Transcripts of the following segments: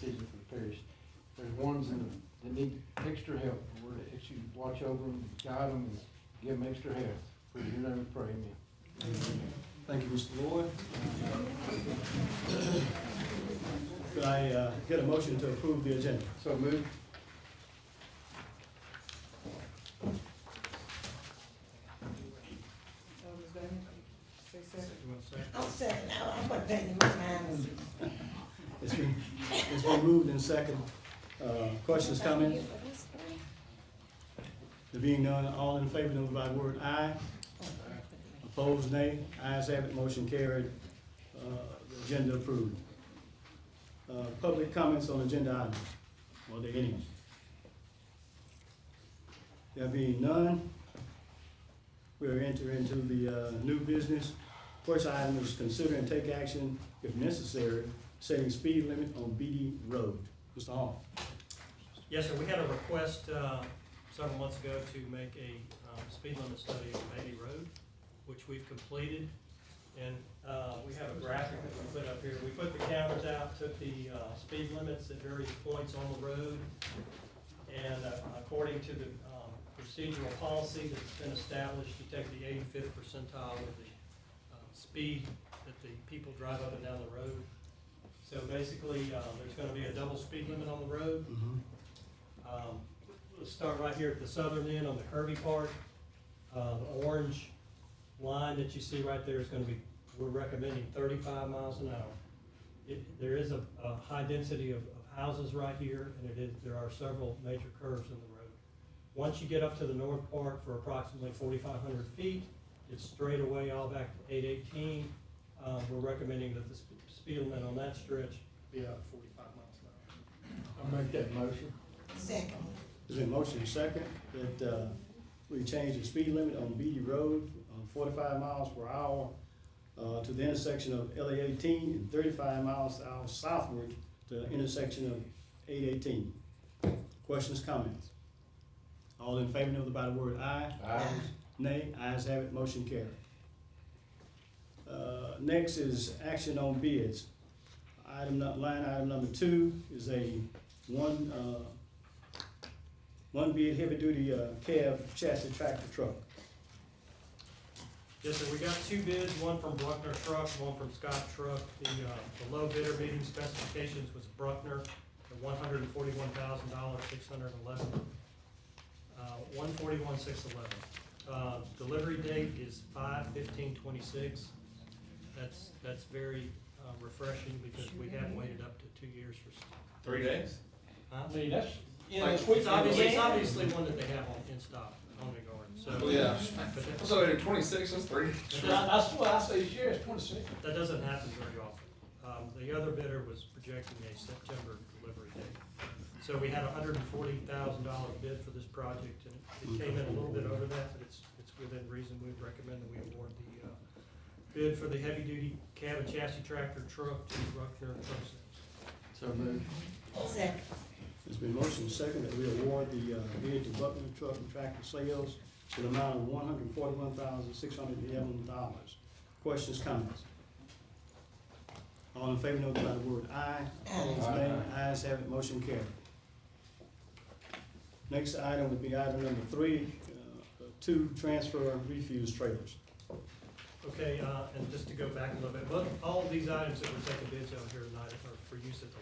decision for the parish. There's ones that need extra help, and we're to actually watch over them, guide them, and give them extra help. For your name we pray, amen. Thank you, Mr. Lloyd. Could I get a motion to approve the agenda? So moved. I'm saying, I'm gonna take my mind. It's been moved in second. Questions, comments? There being none, all in favor, notify by the word aye. Opposed, nay. Ayes have it, motion carried. The agenda approved. Public comments on agenda items. Are there any? There being none, we'll enter into the new business. First item is consider and take action, if necessary, setting speed limit on Beatty Road. Mr. Hall. Yes, sir, we had a request several months ago to make a speed limit study on Beatty Road, which we've completed. And we have a graphic that we put up here. We put the counters out, took the speed limits at various points on the road. And according to the procedural policy that's been established, you take the 85th percentile of the speed that the people drive up and down the road. So basically, there's gonna be a double speed limit on the road. Let's start right here at the southern end on the curvy part. The orange line that you see right there is gonna be, we're recommending 35 miles an hour. There is a high density of houses right here, and there are several major curves in the road. Once you get up to the north part for approximately 4,500 feet, it's straight away all back to 818. We're recommending that the speed limit on that stretch be about 45 miles an hour. I'll make that motion. Second. There's been motion and second that we change the speed limit on Beatty Road, 45 miles per hour to the intersection of LA 18 and 35 miles per hour southward to the intersection of 818. Questions, comments? All in favor, notify by the word aye. Aye. Nay. Ayes have it, motion carried. Next is action on bids. Line item number 2 is a one bid heavy-duty cab chassis tractor truck. Yes, sir, we got 2 bids, one from Bruckner Truck, one from Scott Truck. The low bidder meeting specifications was Bruckner at $141,000, 611. 141,611. Delivery date is 5/15/26. That's very refreshing because we have waited up to 2 years for. 3 days? Huh? I mean, that's, It's obviously one that they have in stock, on the garden, so. Well, yeah. But that- So at 26, that's 3 days. that's what I say, yeah, it's 26. That doesn't happen very often. The other bidder was projecting a September delivery date. So we had a $140,000 bid for this project, and it came in a little bit over that, but it's within reason. We'd recommend that we award the bid for the heavy-duty cab and chassis tractor truck to Bruckner Truck Sales. So moved. Second. There's been motion and second that we award the bid to Buckner Truck and Tractor Sales to the amount of $141,611. Questions, comments? All in favor, notify by the word aye. Opposed, nay. Ayes have it, motion carried. Next item would be item number 3, 2 transfer refuse trailers. Okay, and just to go back a little bit, but all of these items that we're taking bids on here tonight are for use at the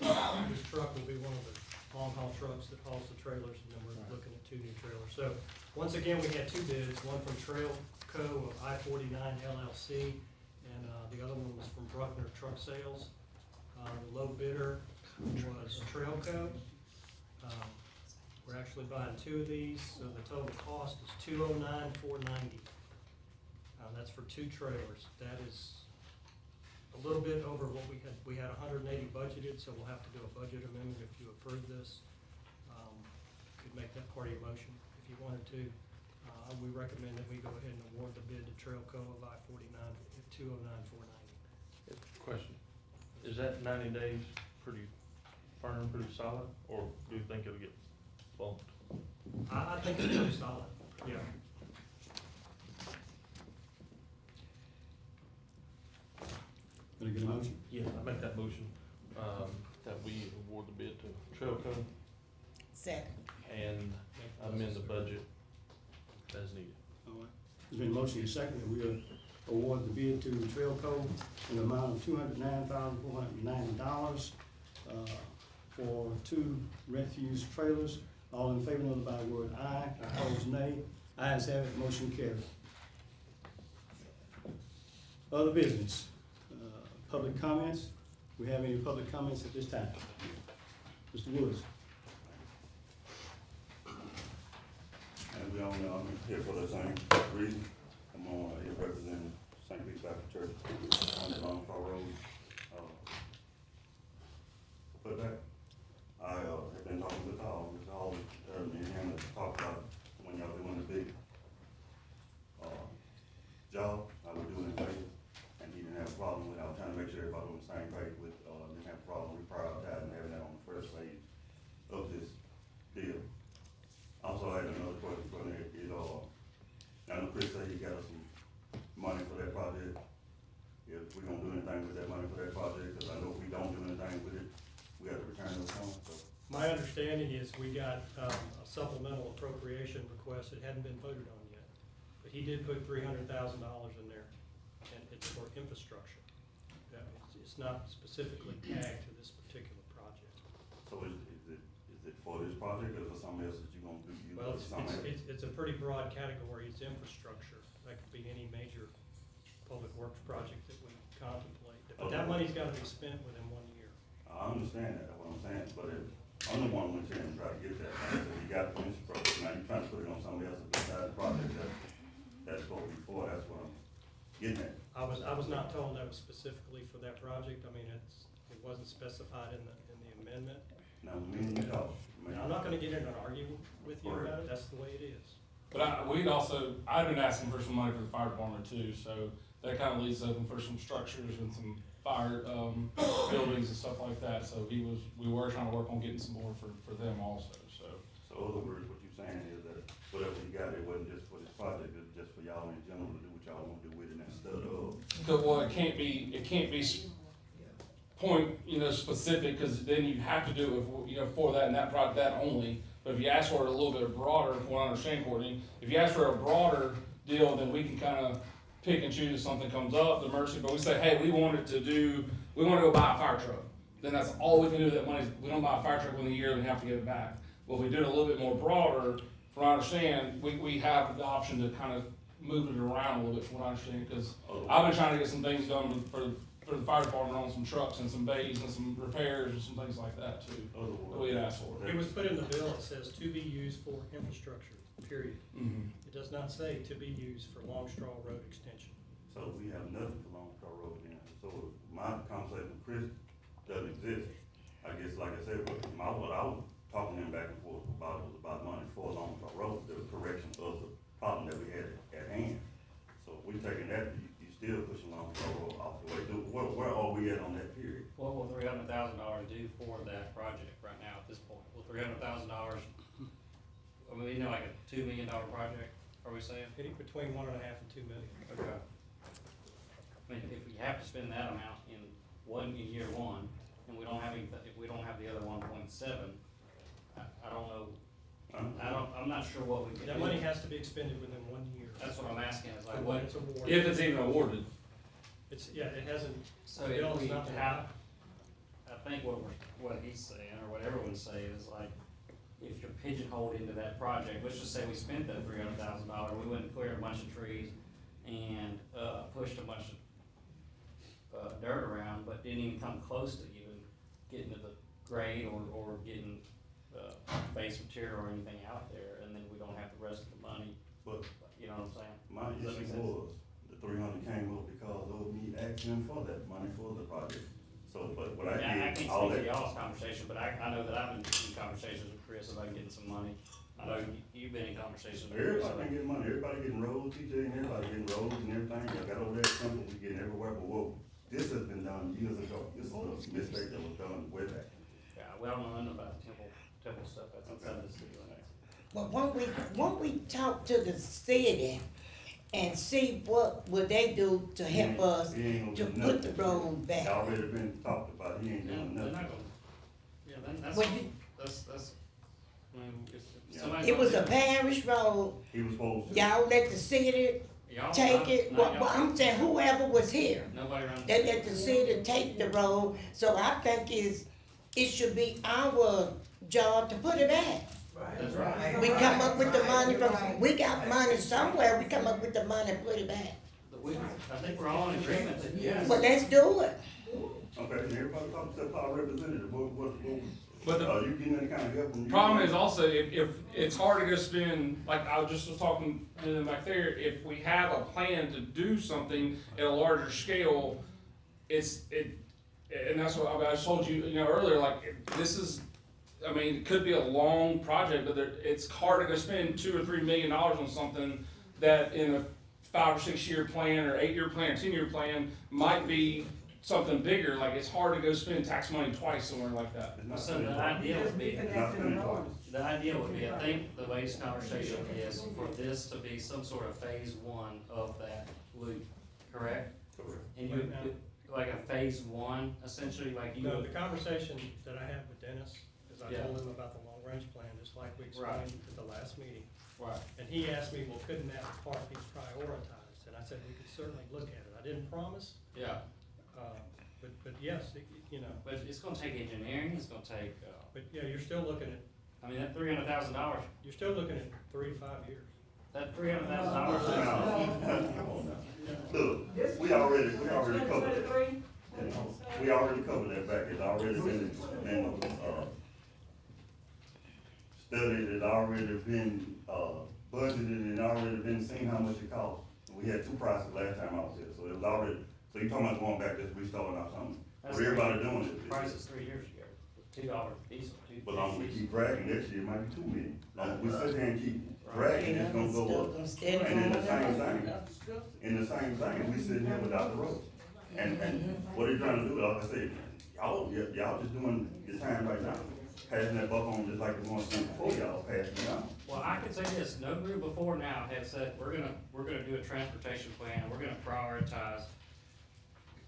landfill. This truck will be one of the long haul trucks that hauls the trailers, and then we're looking at 2 new trailers. So, once again, we had 2 bids, one from Trail Co. of I-49 LLC, and the other one was from Bruckner Truck Sales. The low bidder was Trail Co. We're actually buying 2 of these, so the total cost is $209,490. That's for 2 trailers. That is a little bit over what we had. We had 180 budgeted, so we'll have to do a budget amendment if you approve this. Could make that part of your motion if you wanted to. We recommend that we go ahead and award the bid to Trailco of I-49 at $209,490. Question, is that 90 days pretty firm, pretty solid, or do you think it'll get bumped? I think it's pretty solid, yeah. Gonna get a motion? Yeah, I make that motion, that we award the bid to Trailco Second. and amend the budget as needed. All right. There's been a motion and second that we award the bid to Trailco in the amount of $209,490 for 2 refuse trailers. All in favor, notify by the word aye. Opposed, nay. Ayes have it, motion carried. Other business, public comments. We have any public comments at this time? Mr. Woods? And we all know I'm here for the same reason. I'm on here representing St. Peter's Baptist Church on the Long Car Road. Put back, I have been talking with Mr. Hall, and him to talk about when y'all doing the big job, I would do it in favor. And he didn't have a problem with it. I was trying to make sure everybody was on the same page with, didn't have a problem with prioritizing having that on the first phase of this deal. Also, I had another question for you, I know Chris said he got us some money for that project. If we don't do anything with that money for that project, cause I know if we don't do anything with it, we have to return those funds, so. My understanding is we got, a supplemental appropriation request that hadn't been voted on yet. But he did put $300,000 in there, and it's for infrastructure. It's not specifically tagged to this particular project. So is it for this project or for something else that you're gonna do? Well, it's a pretty broad category, it's infrastructure, that could be any major public works project that we contemplate. But that money's gotta be spent within 1 year. I understand that, that's what I'm saying, but if, I'm the one who went there and tried to get that, money, so you got it for infrastructure, now you're trying to put it on somebody else beside the project that's supposed to be for, that's what I'm getting at. I was not told that was specifically for that project, I mean, it wasn't specified in the amendment. Now, me and you talk. I'm not gonna get in an argument with you about it, that's the way it is. But I've been asking for some money for the fire department too, so that kind of leaves open for some structures and some fire, buildings and stuff like that. So we were trying to work on getting some more for them also, so. So in other words, what you're saying is that whatever you got, it wasn't just for this project, it's just for y'all in general to do what y'all want to do with it instead of. Well, it can't be specific, because then you have to do it, for that and that project, that only. But if you ask for it a little bit broader, from what I understand, Courtney, if you ask for a broader deal, then we can kind of pick and choose if something comes up, the mercy, but we say, hey, we want to go buy a fire truck. Then that's all we can do with that money, we don't buy a fire truck within a year and have to give it back. Well, if we do it a little bit more broader, from what I understand, we have the option to kind of move it around a little bit, from what I understand, because I've been trying to get some things done for the fire department on some trucks and some bays and some repairs and some things like that too, that we had asked for. It was put in the bill, it says to be used for infrastructure, period. Mhm. It does not say to be used for Long Straw Road extension. So we have nothing for Long Star Road then. So my conversation with Chris doesn't exist. I guess, like I said, what I was talking to him back and forth about was about money for Long Star Road, the correction of the problem that we had at hand. So if we taking that, you still pushing Long Star Road off the way. Where are we at on that period? What will $300,000 do for that project right now at this point? Will $300,000, I mean, like a $2 million project, are we saying? Hitting between 1.5 and 2 million. Okay. I mean, if we have to spend that amount in year one, and we don't have if we don't have the other 1.7, I don't know, I'm not sure what we can do. That money has to be expended within 1 year. That's what I'm asking, is For like, when what, it's awarded. If it's even awarded. It hasn't, so the bill if has we not been have, out. I think what he's saying, or what everyone's saying, is like, if you're pigeonholed into that project, let's just say we spent that $300,000, we went and cleared a bunch of trees and, pushed a bunch of, dirt around, but didn't even come close to even getting to the grade or getting, base material or anything out there, and then we don't have the rest of the money, But you know what I'm saying? my Does that make issue sense? was, the 300 came up because of me asking for that money for the project. So, but what I I did, can't all speak to that, y'all's conversation, but I know that I've been in conversations with Chris about getting some money. I know you've been in conversations with Chris. everybody been getting money, everybody getting roads, TJ, and everybody getting roads and everything. I got over there at Temple, we getting everywhere, but whoa, this has been done years ago. This is a mistake that was done way back. Yeah, we don't know nothing about the temple stuff, that's outside of the city limits. But won't we talk to the city and see what would they do to help us He ain't to gonna do put the nothing. road It back? already been talked about, he ain't doing They're nothing. not gonna, then that's, Well, you- that's, I mean, if Yeah. somebody's It was a gonna do parish road, He was supposed to. y'all let the city y'all, take not- it, not well, y'all. I'm saying whoever was here. Nobody around. They let the city take the road, so I think it should be our job to put it back. That's right. We come up with the money from, we got money somewhere, we come up with the money and put it back. I think we're all in agreement that yes. Well, let's do it. Okay, and everybody talk to our representative, But the- are you getting any kind of help from you? Problem is also, if it's hard to go spend, like I was talking to them back there, if we have a plan to do something at a larger scale, and that's what I told you, earlier, like, this is, I mean, it could be a long project, but it's hard to go spend $2 or $3 million on something that in a 5 or 6 year plan, or 8 year plan, or 10-year plan, might be something bigger. Like, it's hard to go spend tax money twice somewhere like that. It's not So spending the twice. idea would be, It's not spending twice. the idea would be, I think the way this conversation is, for this to be some sort of phase one of that loop, correct? Correct. And you, like a phase one, essentially, like you No, would, the conversation that I had with Dennis, is I Yeah. told him about the long-range plan, just like we Right. explained at the last meeting. right, And he asked me, well, couldn't that part be prioritized? And I said, we could certainly look at it. I didn't promise, yeah, but yes, but it's gonna take engineering, it's gonna take, but yeah, you're still looking at, I mean, that $300,000, you're still looking at 3 to 5 years. that $300,000. Look, we already covered that. We already covered that back, it's already been, studied, it already been, budgeted, and already been seen how much it costs. We had two prices last time I was here, so it was already, so you talking about going back, just restarting out something. What That's everybody doing is. Prices 3 years ago, $2 diesel, But long as we keep dragging, next year it might be 2 million. Long as we sit there and keep dragging, it's gonna go up. And in the same thing, we sitting here without the road. And what are you trying to do, like I said, y'all just doing your time right now. Passing that buck on just like the ones before y'all passing it on. Well, I can say this, no group before now has said, we're gonna do a transportation plan, and we're gonna prioritize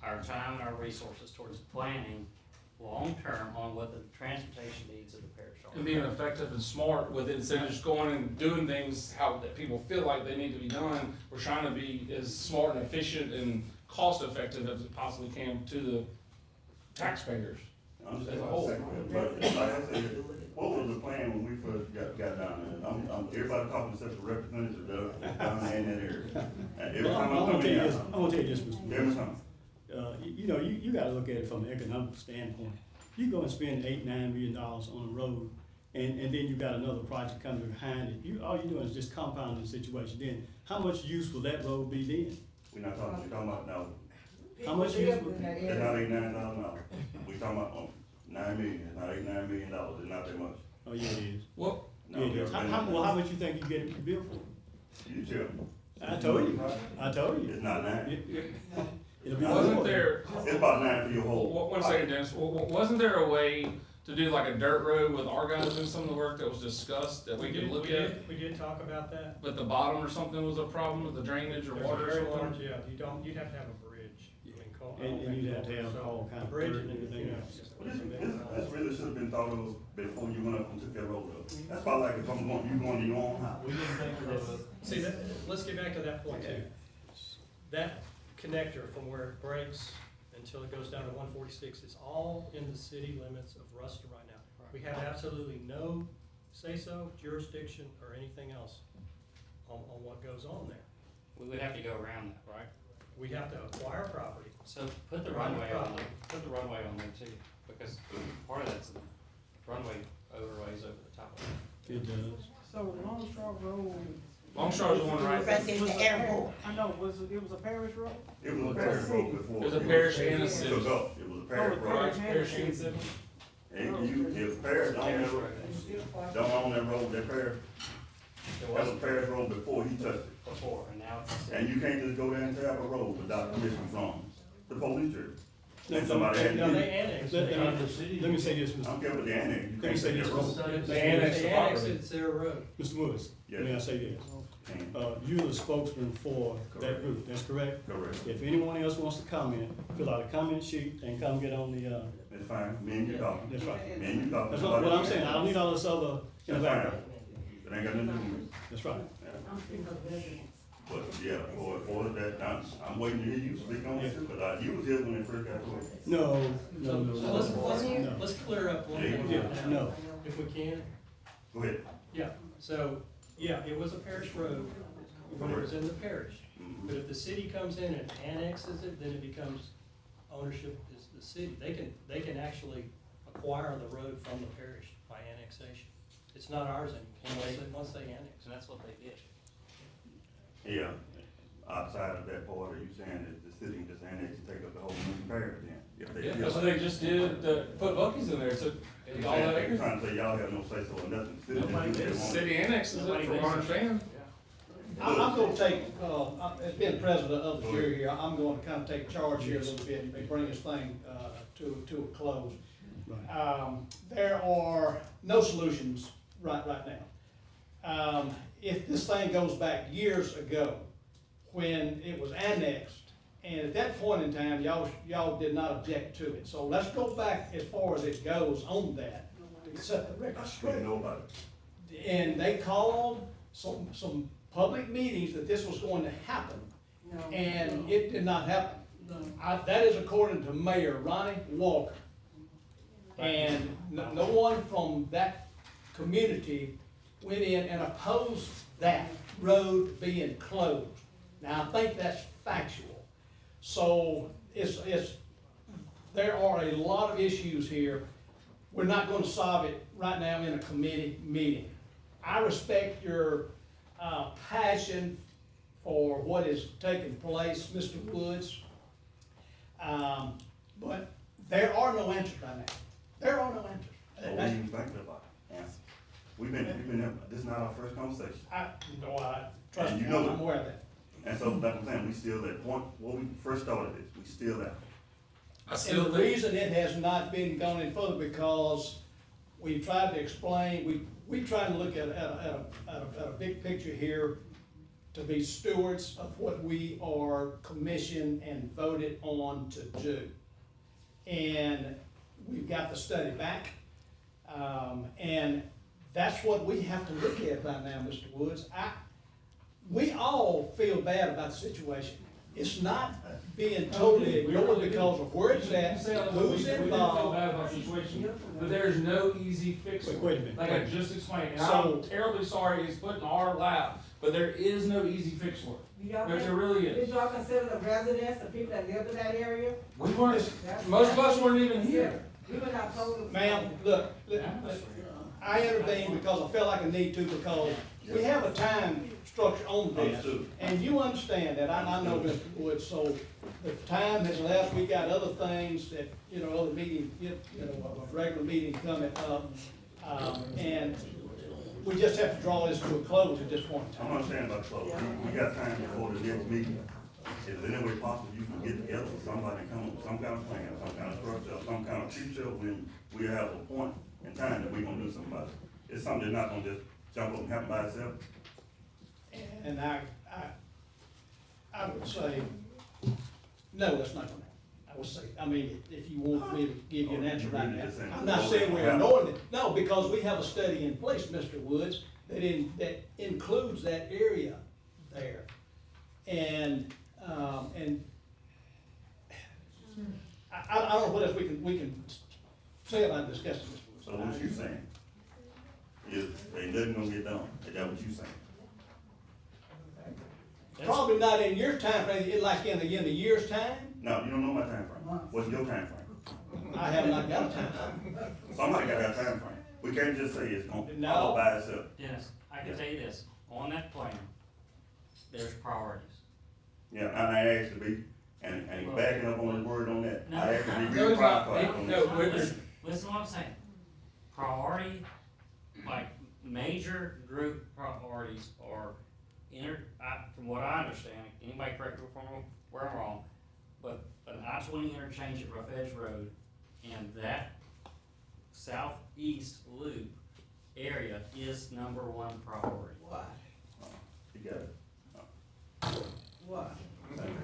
our time and our resources towards planning long-term on what the transportation needs of the parish And are. being effective and smart with it, instead of just going and doing things how that people feel like they need to be done. We're trying to be as smart and efficient and cost effective as it possibly can to the taxpayers. I'm just As a saying, whole. but like I said, what was the plan when we first got down there? Everybody talking to separate representatives down there in that area. And every Well, time I'm I gonna come tell you in, this, I'm gonna tell you this, Mr. every Williams. time. You gotta look at it from an economic standpoint. You go and spend $8, $9 million on a road, and then you got another project coming behind it. All you're doing is just compounding the situation. Then, how much use will that road be then? We're talking about now, How much use will? it's not $8,000-$9,000. We talking about, 9 million, it's not $8-9 million, it's not that much. Oh, yeah, it is. Well, No, Yeah, it is. How much you think you get it built for? You tell me, I told you, it's not 9. It'll be wasn't more. there, It's about 9 for your whole. one second, Dennis, wasn't there a way to do like a dirt road with our guys doing some of the work that was discussed that we could look at? We did talk about that. But the bottom or something was a problem with the drainage or There's a water or very something? large, you'd have to have a bridge. I mean, I don't And think you'd have to have so. all kind A of bridge dirt and and everything everything else. This really should have been thought of before you went up and took that road up. That's why like if I'm going, you going to your own house. We didn't think of it. See, let's get back to that point too. That connector from where it breaks until it goes down to 146 is all in the city limits of Ruston right now. We have absolutely no say-so, jurisdiction, or anything else on what goes on there. We would have to go around that, right? We have to acquire property. So put the runway on there, too, because part of that's, the runway overlays over the top of it. It does. So Longstraw Road. Longstraw's the one right Right there at the airport. I know, it was a parish road? It was a parish road before. It was a parish and a city. Took up. It was a parish Oh, road. Parish and city. And if parish don't own that road, that parish, It that was wasn't parish road before he touched it. before, and now it's a city. And you can't just go down and tap a road without permission from the police chief. And somebody had No, to They get it. annexed. Let- it. let me say this, I don't Mr. care what they annex, you Let me can't say take this, that road. Mr. They annexed the They annexed property. it, it's their road. Mr. Woods, Yes. may I say this? Can't. You're the spokesman for that group, that's correct? Correct. If anyone else wants to comment, fill out a comment sheet and come get on the, That's fine, me and you talking. that's right. Me and you talking. That's what I'm saying, I don't need all this other in the That's background. fine. It ain't got nothing to do with me. That's right. But, yeah, for that, I'm waiting to hear you speak on it, but, you was here when they first got to it. No, So, no, so no, let's, no. let's clear up one Yeah, thing Yeah, right now, no. if we can. Go ahead. Yeah, so, yeah, it was a parish road when it was in the parish. But if the city comes in and annexes it, then it becomes ownership is the city. They can actually acquire the road from the parish by annexation. It's not ours anymore, once they annex. And that's what they did. Yeah, outside of that part, are you saying that the city can just annex and take up the whole Newton Parish then? If they Yeah, feel that's what like- they just did, put Buc-ee's in there, took all that They're acres. trying to say y'all have no say so or nothing. The city just do what they The want. city annexes it, from what I understand. I'm gonna take, as being president of the jury here, I'm going to kind of take charge here a little bit and bring this thing, to a close. Right. There are no solutions right now. If this thing goes back years ago, when it was annexed, and at that point in time, y'all did not object to it. So let's go back as far as it goes on that, to set the record We straight. know about it. And they called some public meetings that this was going to happen, and it did not happen. That is according to Mayor Ronnie Walker. And no one from that community went in and opposed that road being closed. Now, I think that's factual. So there are a lot of issues here. We're not gonna solve it right now in a committee meeting. I respect your, passion for what is taking place, Mr. Woods. But there are no answers right now. There are no answers. What were you thinking about? Yeah. We've been, this is not our first conversation. Trust And me, you know I'm it. aware of that. And so, like I'm saying, we still at point, when we first started this, we still at. I And still the think, reason it has not been gone any further because we tried to explain, we tried to look at a big picture here to be stewards of what we are commissioned and voted on to do. And we've got the study back, and that's what we have to look at right now, Mr. Woods. We all feel bad about the situation. It's not being totally ignored because of where it's at, who's we didn't feel involved. bad about the situation, but there's no easy fix for Wait a it. minute. Like I just explained, and So- I'm terribly sorry it's put in our lap, but there is no easy fix for it. There really Did is. y'all consider the residents, the people that live in that area? We weren't, most of us weren't even here. We were not told. Ma'am, look, I intervened because I felt like I need to, because we have a time structure on this. Understood. And you understand that, I know Mr. Woods, so the time has left, we got other things that, other meeting, a regular meeting coming up. And we just have to draw this to a close at this point in I'm time. understanding about close. We got time before the next meeting. Is there any way possible you can get together with somebody and come up with some kind of plan, some kind of structure, or some kind of future when we have a point in time that we gonna do something about it? It's something that's not gonna just jump up and happen by itself. And I would say, no, that's not gonna happen. I would say, if you want me to give you an answer right now. I'm not saying we're ignoring it, no, because we have a study in place, Mr. Woods, that includes that area there. And I don't know what else we can say about discussing this. So what you saying is, ain't nothing gonna get done, is that what you saying? Probably not in your time frame, like in a year's time. No, you don't know my time frame. What's your time frame? I have not got a time frame. Somebody got that time frame. We can't just say it's gonna No. follow by itself. Dennis, I can tell you this, on that plan, there's priorities. Yeah, and I asked to be, and backing up on his word on that. No. I asked to be No, real it's not. proud on No, that. we're- Listen to what I'm saying. Priority, like, major group priorities are from what I understand, anybody correct me if I'm where I'm wrong, but an I-20 interchange at Rough Edge Road and that southeast loop area is number one priority. Why? You got it. Why? I mean,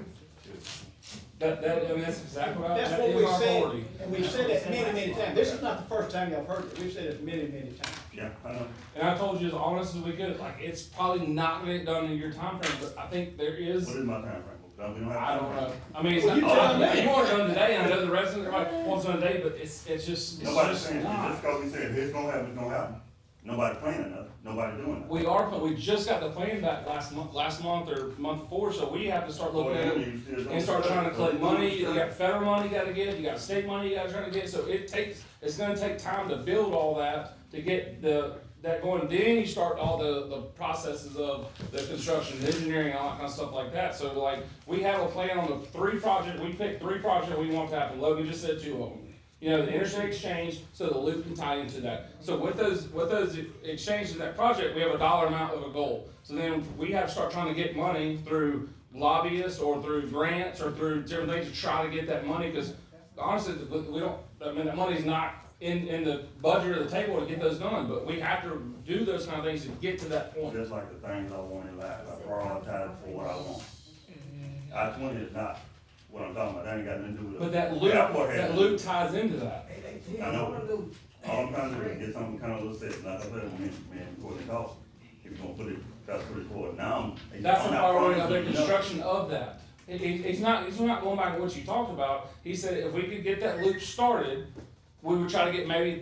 that's exactly what I, That's that what is we our said, authority. and we've said that many, many times. This is not the first time y'all heard it. We've said it many, many times. Yeah, I know. And I told you as honest as we could, like, it's probably not gonna get done in your time frame, but I think there is, What is my time frame? We don't have. I don't know. I mean, it's Well, not, you tell me. you want it done today, and I know the residents, everybody wants it done today, but it's just, it's Nobody's just saying, not. just cause we said it's gonna happen, it's gonna happen. Nobody planning nothing, nobody doing nothing. We just got the plan back last month or month before, so we have to start looking at it and start trying to collect money. You got federal money you gotta get, you got state money you gotta try to get, so it's gonna take time to build all that, to get that going. Then you start all the processes of the construction, the engineering, all that kind of stuff like that. So like, we have a plan on the we picked three projects we want to happen. Logan just said 2 of them. You know, the interstate exchange, so the loop can tie into that. So with those exchanges in that project, we have a dollar amount of a goal. So then we have to start trying to get money through lobbyists or through grants or through different things to try to get that money, because honestly, we don't, I mean, that money's not in the budget or the table to get those done, but we have to do those kind of things to get to that point. Just like the things I want in life, I prioritize for what I want. I-20 is not what I'm talking about, that ain't got nothing to do with it. But that Yeah, loop ties into that. I know. All I'm trying to do is get something kind of little set, like I said, me and Courtney talked. If you're gonna put it, that's put it forward. Now, That's the I'm not priority of the promising you construction of that. He's not going back to what you talked about. He said if we could get that loop started, we would try to get maybe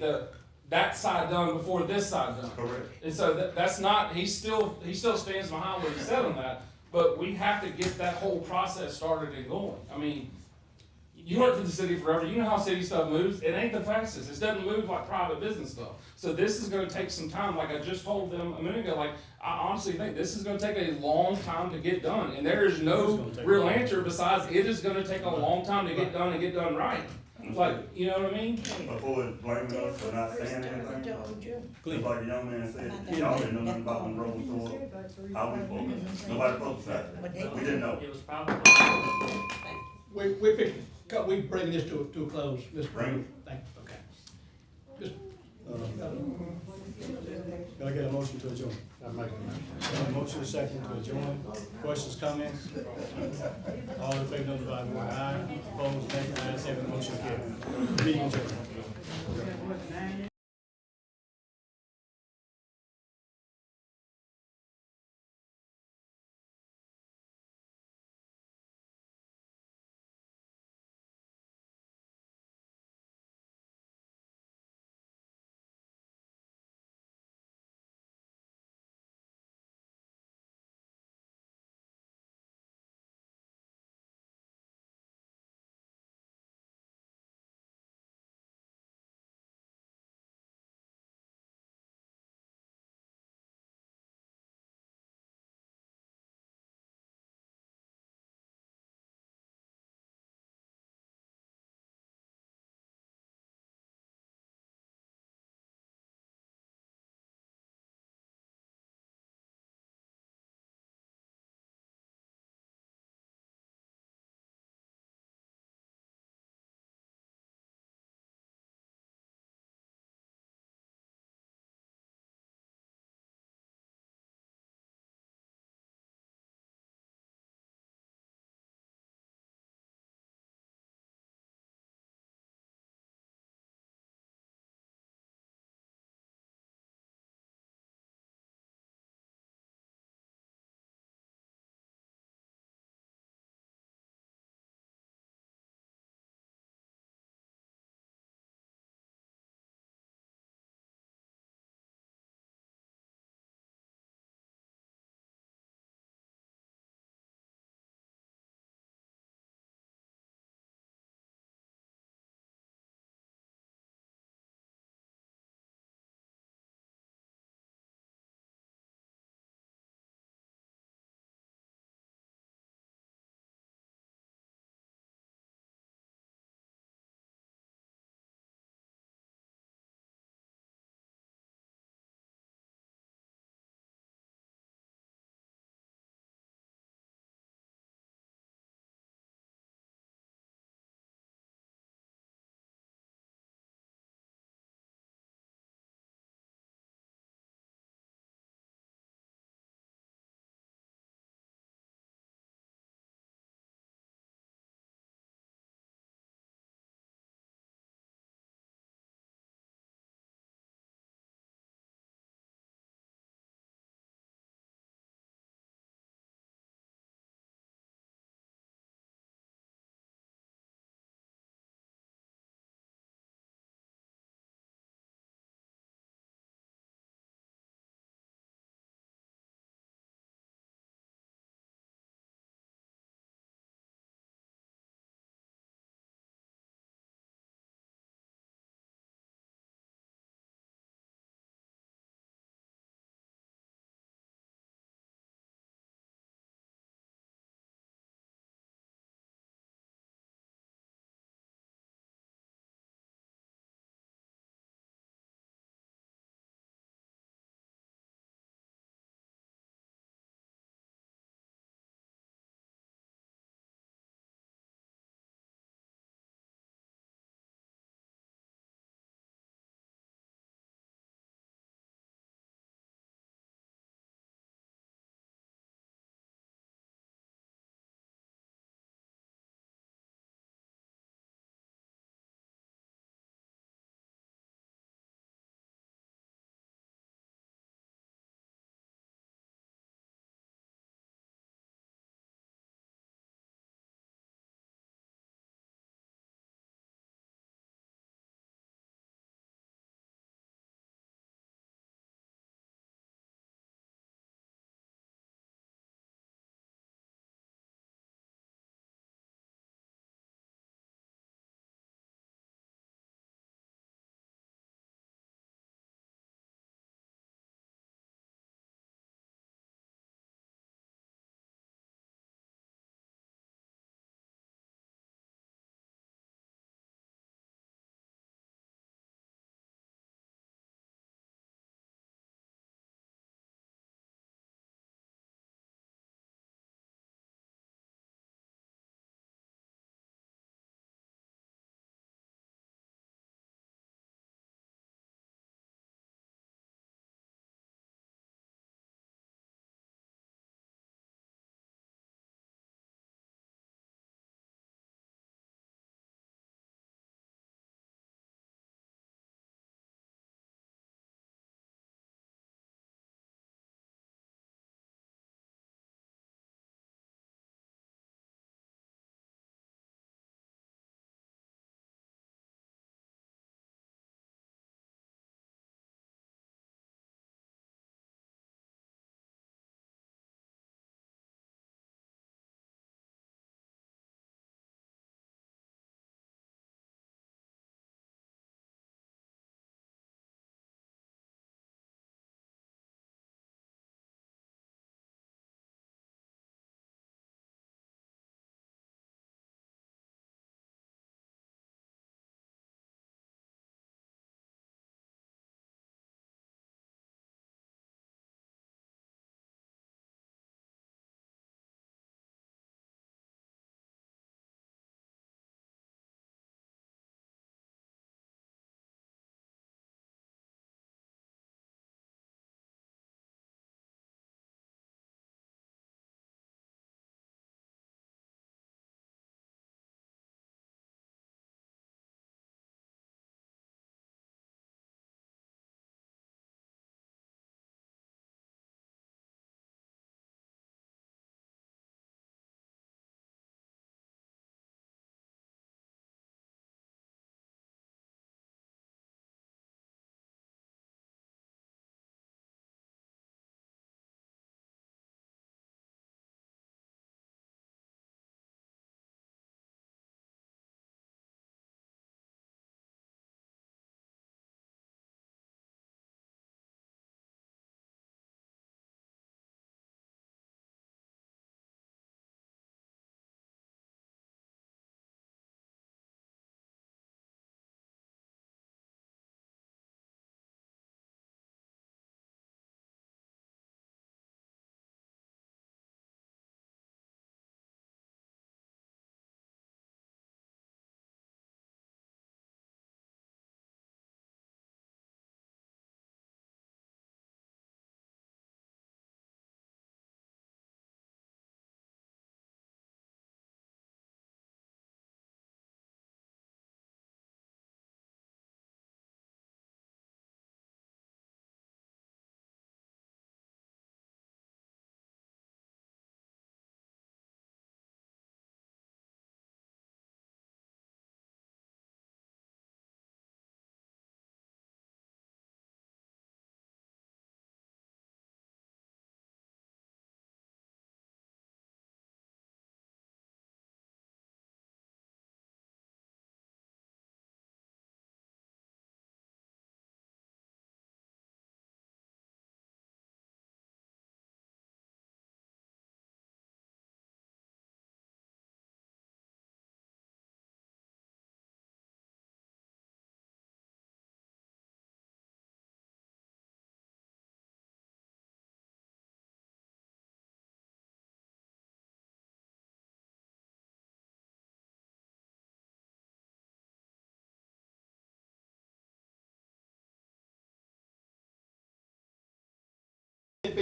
that side done before this side done. nothing. Correct. And so that's not, he still stands behind what he said on that, but we have to get that whole process started and going. I mean, you work for the city forever, you know how city stuff moves, it ain't the fastest, it doesn't move like private business stuff. So this is gonna take some time, like I just told them a minute ago, like, I honestly think this is gonna take a long time to get done, and there is no real answer besides it is gonna take a long time to get done and get done right. Like, you know what I mean? Before it's blaming us for not saying anything, Told you. just like the young man said, y'all didn't know nothing about when road was tore up. How we supposed, nobody publicized it. We didn't know. It was probably, We bring this to a close, Mr. Bring Green. Thank you, okay. Can I get a motion to adjourn? I make a motion. Motion second to adjourn. Questions, comments? All in favor, notify by aye. Opposed, nay. Ayes have it, motion carried. Meeting adjourned.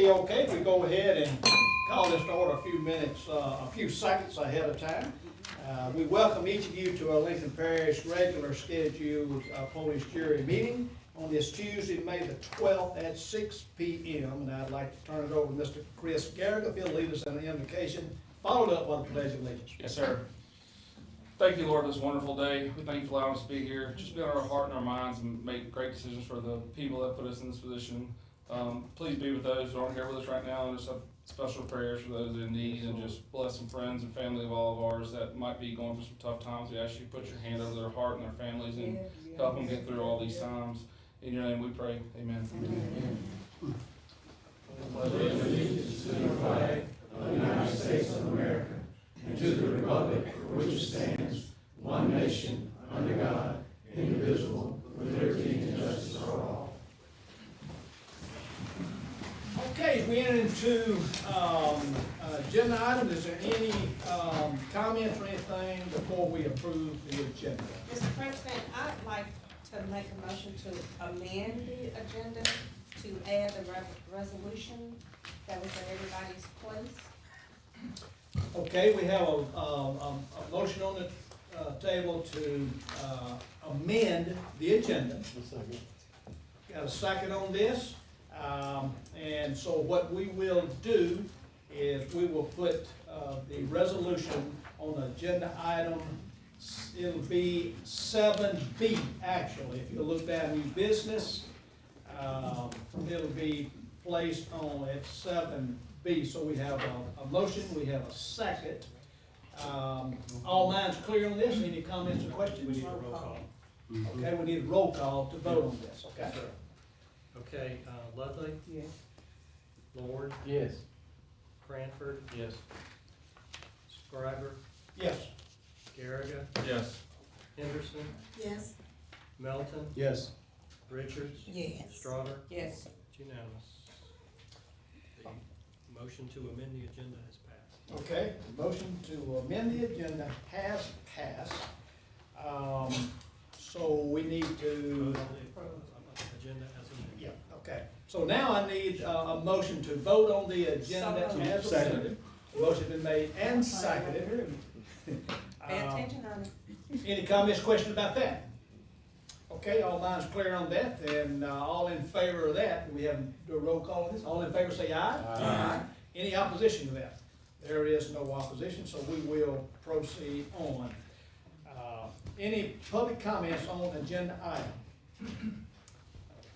be okay if we go ahead and call this to order a few seconds ahead of time. We welcome each of you to our Lincoln Parish regular scheduled police jury meeting on this Tuesday, May the 12th at 6 p.m. And I'd like to turn it over to Mr. Chris Garrett, if he'll lead us in the invocation, followed up by the pledge of allegiance. Yes, sir. Thank you, Lord, this wonderful day. We thank you for allowing us to be here. Just be on our heart and our minds and make great decisions for the people that put us in this position. Please be with those who aren't here with us right now, and just have special prayers for those in need, and just bless some friends and family of all of ours that might be going through some tough times. We ask you to put your hand over their heart and their families and help them get through all these times. In your name we pray. Amen. Allegiance to the flag of the United States of America and to the republic for which it stands, one nation, under God, indivisible, with liberty and justice for all. Okay, as we enter into agenda items, is there any comments or anything before we approve the agenda? Mr. President, I'd like to make a motion to amend the agenda to add a resolution that was at everybody's place. Okay, we have a motion on the table to amend the agenda. Got a second on this? And so what we will do is we will put the resolution on agenda item, it'll be 7B, actually. If you look down new business, it'll be placed on at 7B. So we have a motion, we have a second. All minds clear on this? Any comments or questions? We need a roll call. Okay, we need a roll call to vote on this, okay? Okay, Ludwig, Yes. Lord, Yes. Cranford, Yes. Scriber, Yes. Garriga, Yes. Henderson, Yes. Melton, Yes. Richards, Yes. Strotter. Yes. It's unanimous. The motion to amend the agenda has passed. Okay, the motion to amend the agenda has passed. So we need to, Vote on the agenda as amended. yeah, okay. So now I need a motion to vote on the agenda So as Second. amended. Motion been made and seconded. Pay attention on it. Any comments, questions about that? Okay, all minds clear on that, and all in favor of that, we have do a roll call on this, all in favor say aye. Aye. Any opposition to that? There is no opposition, so we will proceed on. Any public comments on agenda item?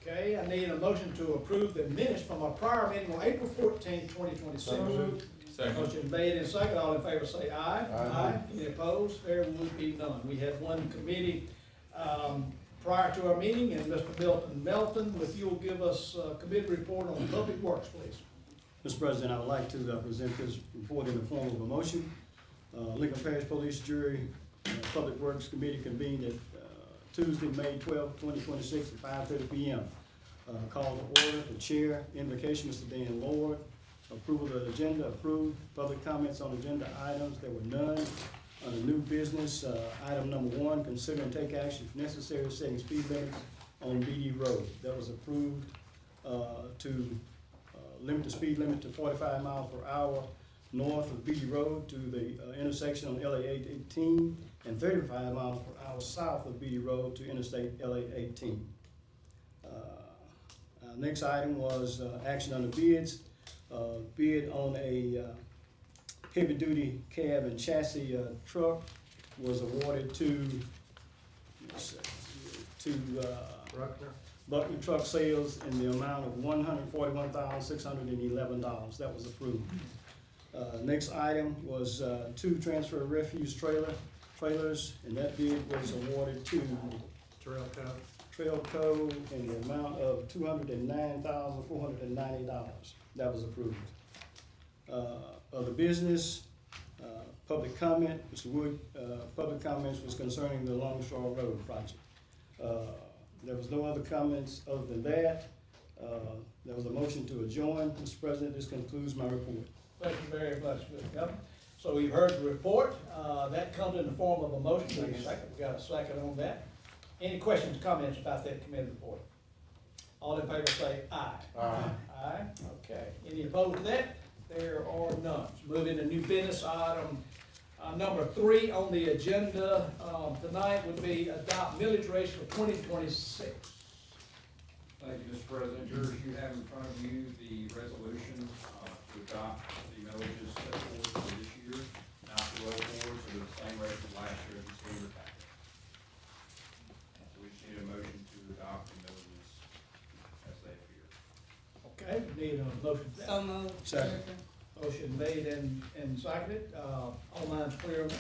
Okay, I need a motion to approve the minutes from our prior meeting on April 14th, 2026. Second. Motion made and second, all in favor say aye. Aye. Any opposed? There would be none. We had one committee, prior to our meeting, and Mr. Milton Melton, if you'll give us a committee report on public works, please. Mr. President, I would like to present this report in the form of a motion. Lincoln Parish Police Jury Public Works Committee convened at Tuesday, May 12, 2026 at 5:30 p.m. Call to order, the chair, invocation, Mr. Dan Lord. Approval of the agenda, approved. Public comments on agenda items, there were none. Under new business, item number 1, consider and take action if necessary, setting speed limits on BD Road. That was approved to limit the speed limit to 45 miles per hour north of BD Road to the intersection on LA 18 and 35 miles per hour south of BD Road to Interstate LA 18. Next item was action under bids. Bid on a heavy-duty cab and chassis truck was awarded to Bruckner, Buckner Truck Sales in the amount of $141,611. That was approved. Next item was 2 transfer refuse trailers, and that bid was awarded to Terrell Coe, Trailco in the amount of $209,490. That was approved. Other business, public comment, Mr. Wood, public comments was concerning the Longstraw Road project. There was no other comments other than that. There was a motion to adjourn. Mr. President, this concludes my report. Thank you very much, Mr. Governor. So you've heard the report, that comes in the form of a motion. We got a second on that. Any questions, comments about that committee report? All in favor say aye. Aye. Aye, okay. Any opposed to that? There are none. Moving to new business item, number 3 on the agenda, tonight would be adopt millage rates for 2026. Thank you, Mr. President. You have in front of you the resolution to adopt the millages set forth for this year, not to roll forward, so the same rate as last year, as you see in your packet. So we just need a motion to adopt the millages as they appear. Okay, need a motion for that. So moved. Second. Motion made and seconded, all minds clear on that?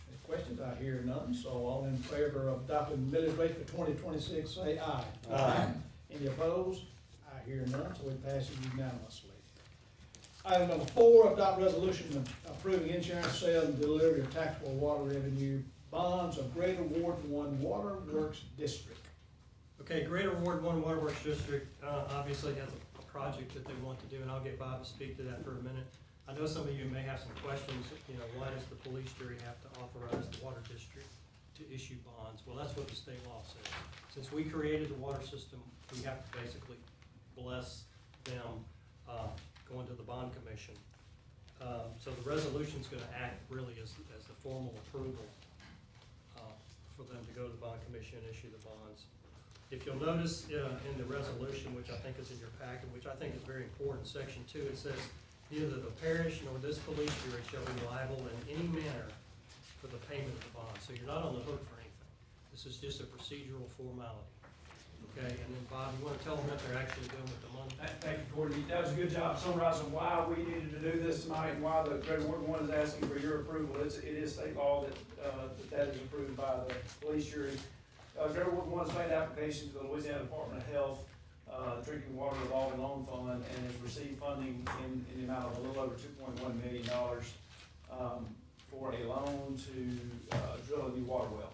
Any questions? I hear none, so all in favor of adopting the millage rate for 2026, say aye. Aye. Any opposed? I hear none, so it passes unanimously. Item number 4, adopt resolution approving insurance sale and delivery of taxable water revenue bonds of Greater Ward 1 Water Works District. Okay, Greater Ward One Waterworks District, obviously has a project that they want to do, and I'll get Bob to speak to that for a minute. I know some of you may have some questions, why does the police jury have to authorize the water district to issue bonds? Well, that's what the state law says. Since we created the water system, we have to basically bless them, going to the bond commission. So the resolution's gonna act really as the formal approval, for them to go to the bond commission and issue the bonds. If you'll notice, in the resolution, which I think is in your packet, which I think is very important, section 2, it says, neither the parish nor this police jury shall be liable in any manner for the payment of the bond. So you're not on the hook for anything. This is just a procedural formality. Okay, and then Bob, you wanna tell them what they're actually doing with the money? Thank you, Courtney. That was a good job summarizing why we needed to do this tonight and why the Greater Ward 1 is asking for your approval. It is state law that is approved by the police jury. Greater Ward 1 has made application to the Louisiana Department of Health, Drinking Water Revolving Loan Fund, and has received funding in the amount of a little over $2.1 million for a loan to drill a new water well.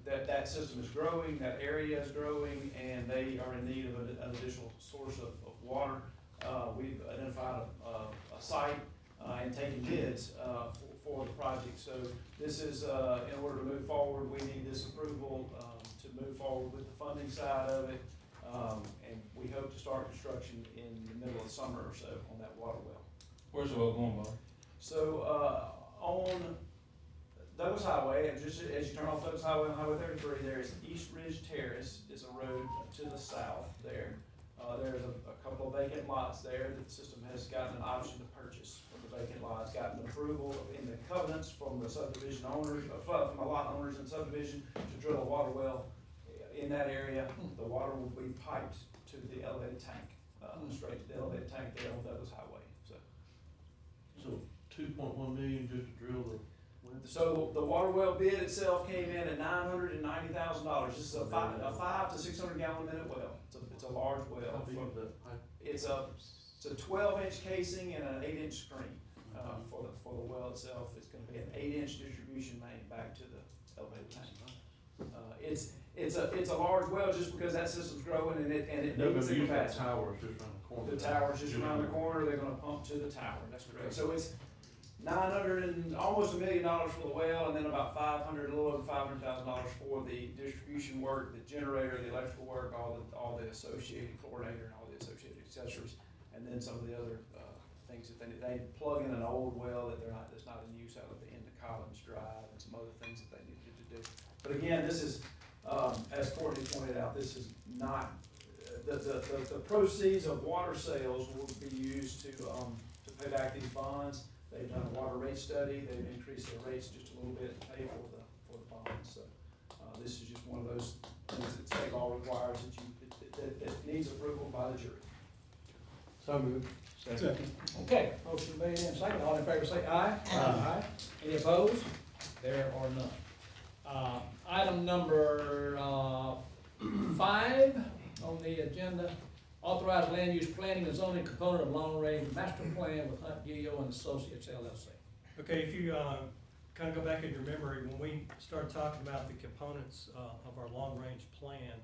That system is growing, that area is growing, and they are in need of an additional source of water. We've identified a site and taken bids for the project. So this is, in order to move forward, we need this approval to move forward with the funding side of it. And we hope to start construction in the middle of the summer or so on that water well. Where's the well going, Bob? So, on Douglas Highway, and just as you turn off Douglas Highway on Highway 33, there is East Ridge Terrace, is a road to the south there. There's a couple of vacant lots there that the system has gotten an option to purchase from the vacant lots, gotten approval in the covenants from the subdivision owners, from the lot owners in subdivision to drill a water well in that area. The water will be piped to the elevated tank, straight to the elevated tank there on Douglas Highway, So 2.1 million just to drill the. So the water well bid itself came in at $990,000. This is a 5 to 600 gallon a minute well. It's a large well. How big is that pipe? It's a 12-inch casing and an 8-inch screen for the well itself. It's going to be an 8-inch distribution main back to the elevated tank. It's a large well just because that system's growing and it They're needs gonna the use that capacity. tower just around the corner. The tower's just around the corner. They're going to pump to the tower. That's correct. So it's almost $1 million for the well, and then about a little over $500,000 for the distribution work, the generator, the electrical work, all the associated chlorinator and all the associated accessories, and then some of the other things that they plug in an old well that's not in use out at the end of Collins Drive, and some other things that they needed to do. But again, this is, as Courtney pointed out, this is not the proceeds of water sales will be used to pay back these bonds. They've done a water rate study, they've increased their rates just a little bit to pay for the bonds. So, this is just one of those things that state law requires that needs approval by the jury. So moved. Second. Okay, motion made and second. All in favor say aye. Aye. Any opposed? There are none. Item number 5 on the agenda, authorize land use planning and zoning component of long-range master plan with Hunt Gilliam and Associates LLC. Okay, if you kind of go back in your memory, when we started talking about the components of our long-range plan,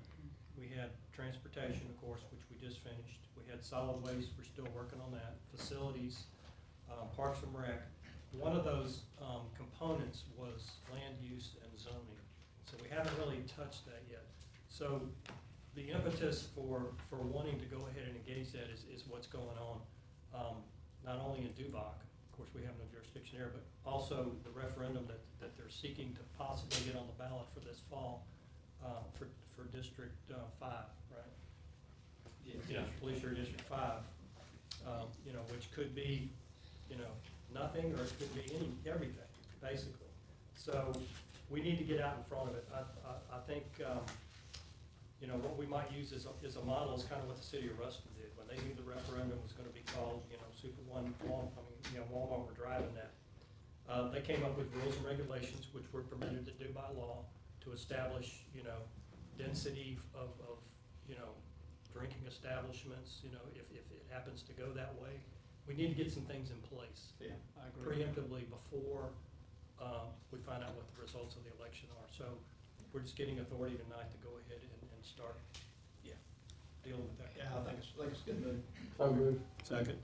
we had transportation, of course, which we just finished. We had solid waste, we're still working on that. Facilities, Parks and Rec. One of those components was land use and zoning. So we haven't really touched that yet. So the impetus for wanting to go ahead and engage that is what's going on, not only in Duboc, of course, we have no jurisdiction there, but also the referendum that they're seeking to possibly get on the ballot for this fall, for District 5, right? Yeah, Police Area District 5, you know, which could be, you know, nothing, or it could be everything, basically. So we need to get out in front of it. I think, you know, what we might use as a model is kind of what the city of Ruston did. When they knew the referendum was gonna be called, you know, Walmart were driving that. They came up with rules and regulations, which we're permitted to do by law, to establish, you know, density of, you know, drinking establishments, you know, if it happens to go that way. We need to get some things in place. Yeah, I agree. Preemptively before, we find out what the results of the election are. So we're just getting authority tonight to go ahead and start, dealing with that. Yeah, I think it's a good move. So moved. Second.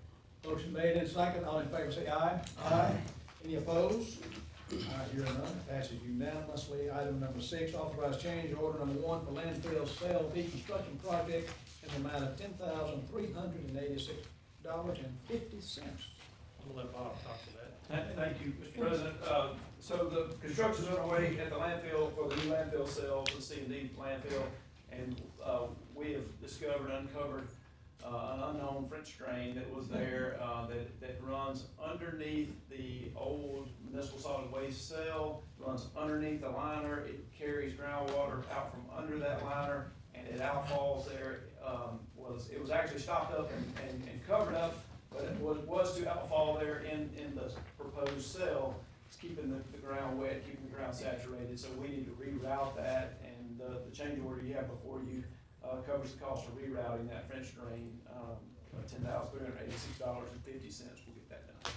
Motion made and second, all in favor say aye. Aye. Any opposed? I hear none, passes unanimously. Item number 6, authorized change order number 1 for landfill sale deconstruction project in the amount of $10,386.50. I'm gonna let Bob talk to that. Thank you, Mr. President. So the construction's underway at the landfill for the new landfill cell, the C&D landfill. And we have uncovered an unknown French drain that was there, that runs underneath the old municipal solid waste cell, runs underneath the liner. It carries groundwater out from under that liner, and it outfalls there. It was actually stopped up and covered up, but it was to outfall there in the proposed cell. It's keeping the ground wet, keeping the ground saturated, so we need to reroute that, and the change order you have before you covers the cost of rerouting that French drain, $10,386.50. We'll get that done.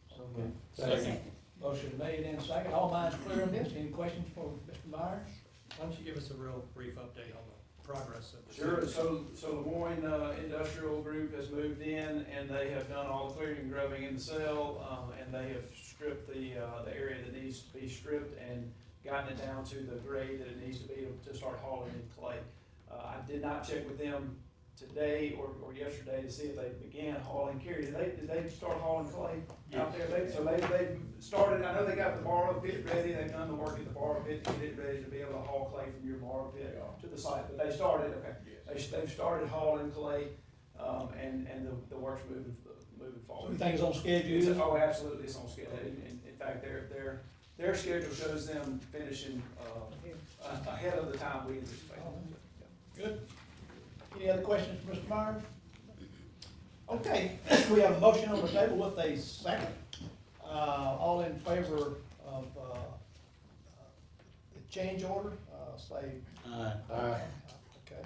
So moved. Second. Motion made and second, all minds clear on this, any questions for Mr. Myers? Why don't you give us a real brief update on the progress of the. Sure, so Lemoyne Industrial Group has moved in, and they have done all the clearing and grubbing in the cell, and they have stripped the area that needs to be stripped and gotten it down to the grade that it needs to be to start hauling in clay. I did not check with them today or yesterday to see if they began hauling. Kerry, did they start hauling clay out there? They've started, I know they got the borrow pit ready, they've done the work at the borrow pit to get it ready to be able to haul clay from your borrow pit to the site, but they started, okay. They've started hauling clay, and the work's moving So forward. you think it's on schedule? Oh, absolutely, it's on schedule. In fact, their schedule shows them finishing, ahead of the time we anticipate. Good. Any other questions for Mr. Myers? Okay, we have a motion on the table with a second. All in favor of the change order, say Aye. Aye. okay.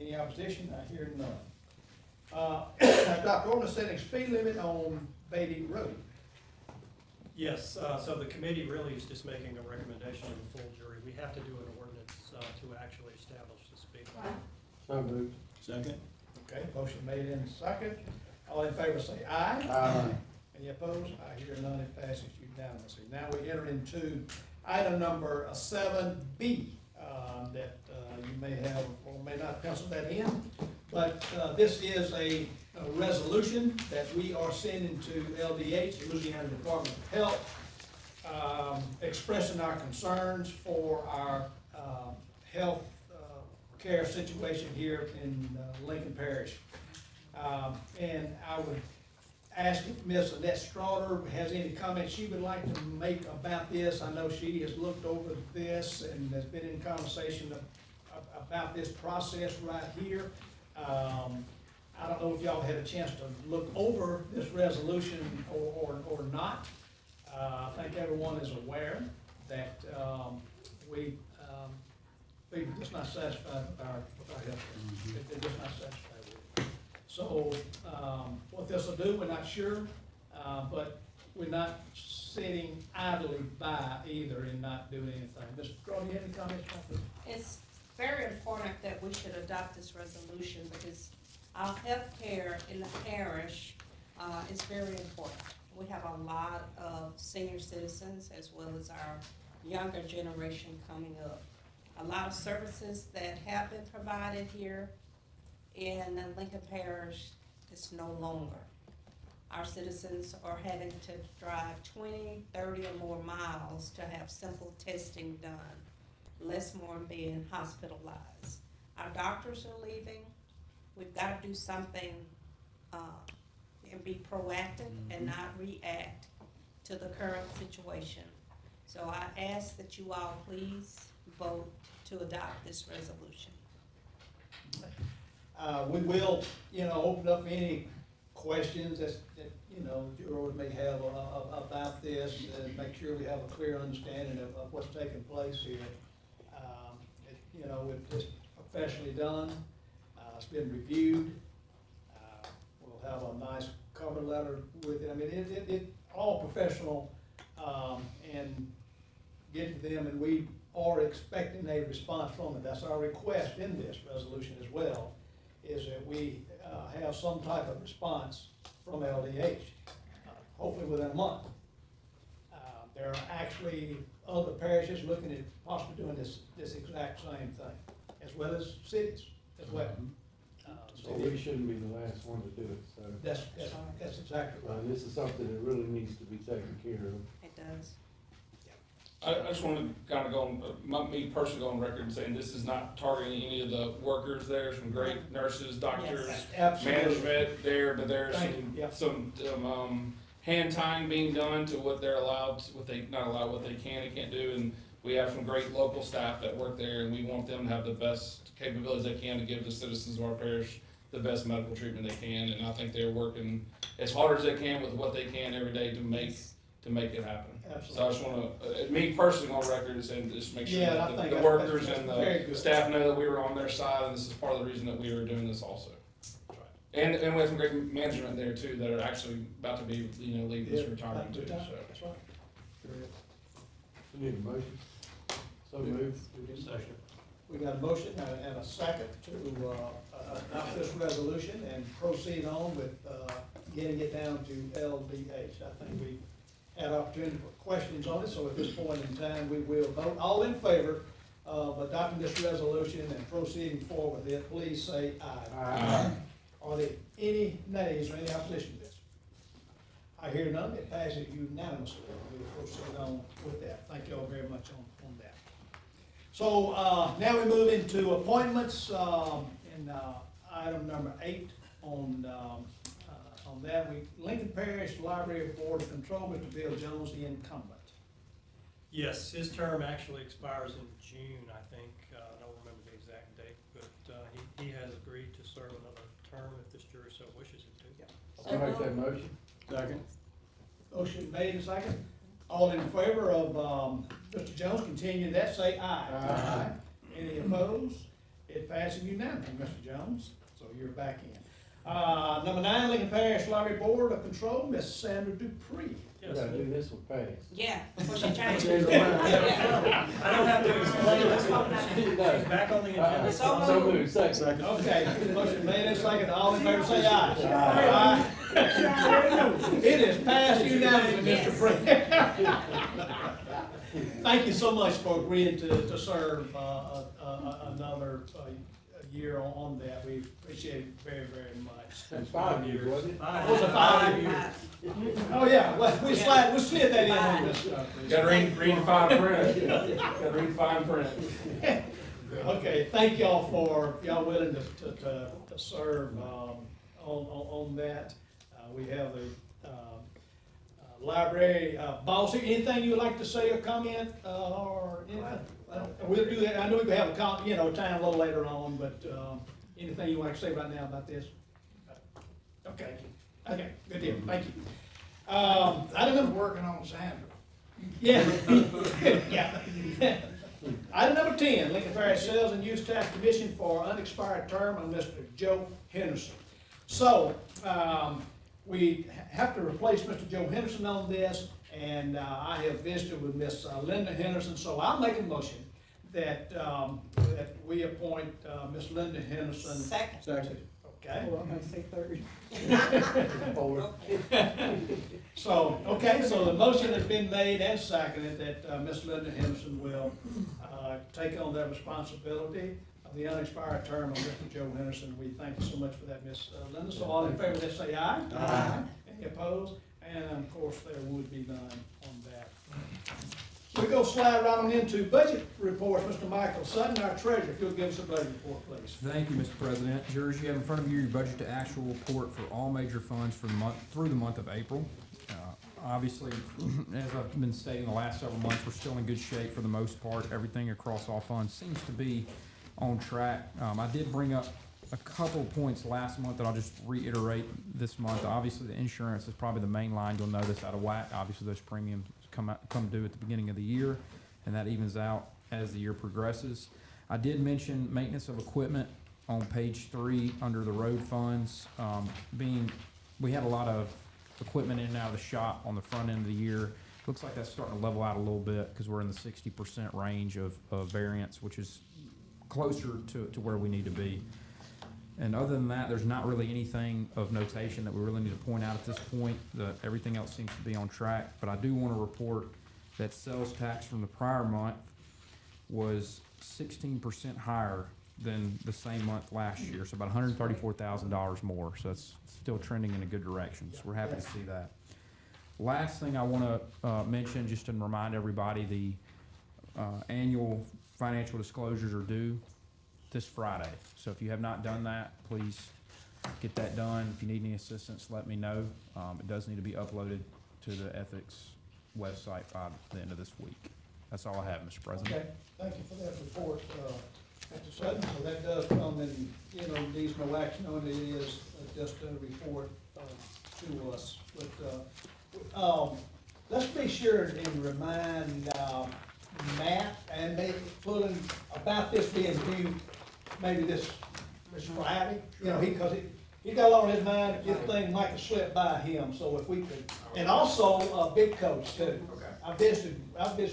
Any opposition? I hear none. Adopt ordinance setting speed limit on Beatty Road. Yes, so the committee really is just making a recommendation to the full jury. We have to do an ordinance to actually establish the speed limit. So moved. Second. Okay, motion made in second. All in favor say aye. Aye. Any opposed? I hear none, it passes unanimously. Now we enter into item number 7B, that you may have or may not pencil that in. But this is a resolution that we are sending to LDH, Louisiana Department of Health, expressing our concerns for our health care situation here in Lincoln Parish. And I would ask if Ms. Annette Strawder has any comments she would like to make about this. I know she has looked over this and has been in conversation about this process right here. I don't know if y'all had a chance to look over this resolution or not. I think everyone is aware that we're just not satisfied with our health care. They're just not satisfied with it. So what this will do, we're not sure, but we're not sitting idly by either and not doing anything. Mr. Straw, do you have any comments about this? It's very important that we should adopt this resolution because our health care in the parish is very important. We have a lot of senior citizens as well as our younger generation coming up. a lot of services that have been provided here in Lincoln Parish is no longer. Our citizens are having to drive 20, 30 or more miles to have simple testing done, less more being hospitalized. Our doctors are leaving. We've got to do something and be proactive and not react to the current situation. So I ask that you all please vote to adopt this resolution. We will, open up any questions that, jurors may have about this, and make sure we have a clear understanding of what's taking place here. It's just professionally done, it's been reviewed, we'll have a nice cover letter with it. I mean, it all professional, and get to them, and we are expecting a response from it. That's our request in this resolution as well, is that we have some type of response from LDH, hopefully within a month. There are actually other parishes looking at possibly doing this exact same thing, as well as cities as well. So we shouldn't be the last one to do it, so. That's exactly right. This is something that really needs to be taken care of. It does. I just want to kind of go on, me personally go on record and saying this is not targeting any of the workers there, some great nurses, doctors, Absolutely. management there, but there's Thank you. Yep. some hand tying being done to what they're allowed, what they, not allowed, what they can and can't do, and we have some great local staff that work there, and we want them to have the best capabilities they can to give the citizens of our parish the best medical treatment they can, and I think they're working as hard as they can with what they can every day to make it happen. Absolutely. So I just wanna, me personally on record is saying, just make sure Yeah, that I think the that's workers very and good. the staff know that we were on their side, and this is part of the reason that we were doing this also. And we have some great management there too, that are actually about to be, leave this Yeah, retirement too, so. That's right. We need a motion. So moved. We got a motion and a second to adopt this resolution and proceed on with getting it down to LDH. I think we had opportunity for questions on it, so at this point in time, we will vote. All in favor of adopting this resolution and proceeding forward with it, please say aye. Aye. Are there any nays or any opposition to this? I hear none, it passes unanimously. We will proceed on with that. Thank you all very much on that. So, now we move into appointments, in, item number 8 on that. Lincoln Parish Library Board of Control, Mr. Bill Jones, the incumbent. Yes, his term actually expires in June, I think. I don't remember the exact date, but he has agreed to serve another term if this jury so wishes him to. I'll make that motion. Second. Motion made and second. All in favor of Mr. Jones continuing that, say aye. Aye. Any opposed? It passes unanimously, Mr. Jones, so you're back in. Number 9, Lincoln Parish Library Board of Control, Miss Sandra Dupree. We gotta do this one fast. Yeah, before she changes. I don't have to explain this one. No. Back on the agenda. So moved, second. Okay, motion made and second. All in favor, say aye. Aye. It is passed unanimously, Mr. Dupree. Thank you so much for agreeing to serve another year on that. We appreciate it very, very much. It's 5 years, wasn't it? Was it 5 years? Oh, yeah, well, we slid that in on this stuff. Gotta read the fine print. Gotta read the fine print. Okay, thank y'all for, y'all willing to serve, on that. We have the, library, boss, anything you would like to say or comment, or anything? We'll do that, I know we could have a time a little later on, but, anything you want to say right now about this? Okay, good deal, thank you. I don't know. Working on Sandra. Yeah. Yeah. Item number 10, Lincoln Parish Sales and Use Tax Commission for unexpired term on Mr. Joe Henderson. So, we have to replace Mr. Joe Henderson on this, and I have visited with Miss Linda Henderson, so I'll make a motion that, that we appoint Miss Linda Henderson. Second. Okay? Oh, I'm gonna say third. Four. So, okay, so the motion has been made and seconded that Ms. Linda Henderson will take on that responsibility of the unexpired term of Mr. Joe Henderson. We thank you so much for that, Ms. Linda. So all in favor, let's say aye. Aye. Any opposed? And of course, there would be none on that. We go slide right on into budget reports. Mr. Michael Sutton, our treasurer, if you'll give us a budget report, please. Thank you, Mr. President. Jurors, you have in front of you your budget to actual report for all major funds for the month, through the month of April. Obviously, as I've been stating the last several months, we're still in good shape for the most part. Everything across all funds seems to be on track. I did bring up a couple points last month that I'll just reiterate this month. Obviously, the insurance is probably the main line you'll notice out of whack. Obviously, those premiums come due at the beginning of the year, and that evens out as the year progresses. I did mention maintenance of equipment on page 3 under the road funds. We had a lot of equipment in and out of the shop on the front end of the year. Looks like that's starting to level out a little bit because we're in the 60% range of variance, which is closer to where we need to be. And other than that, there's not really anything of notation that we really need to point out at this point. Everything else seems to be on track. But I do want to report that sales tax from the prior month was 16% higher than the same month last year, so about $134,000 more. So it's still trending in a good direction. So we're happy to see that. Last thing I want to mention, just to remind everybody, the annual financial disclosures are due this Friday. So if you have not done that, please get that done. If you need any assistance, let me know. It does need to be uploaded to the ethics website by the end of this week. That's all I have, Mr. President. Okay, thank you for that report, Mr. Sutton. So that does come in, needs no action on it. It is just a report to us. But let's be sure and remind Matt and maybe pulling about this being due maybe this Friday. Because he got a lot on his mind. This thing might have slipped by him. So if we could, and also Big Coach too. Okay. I visited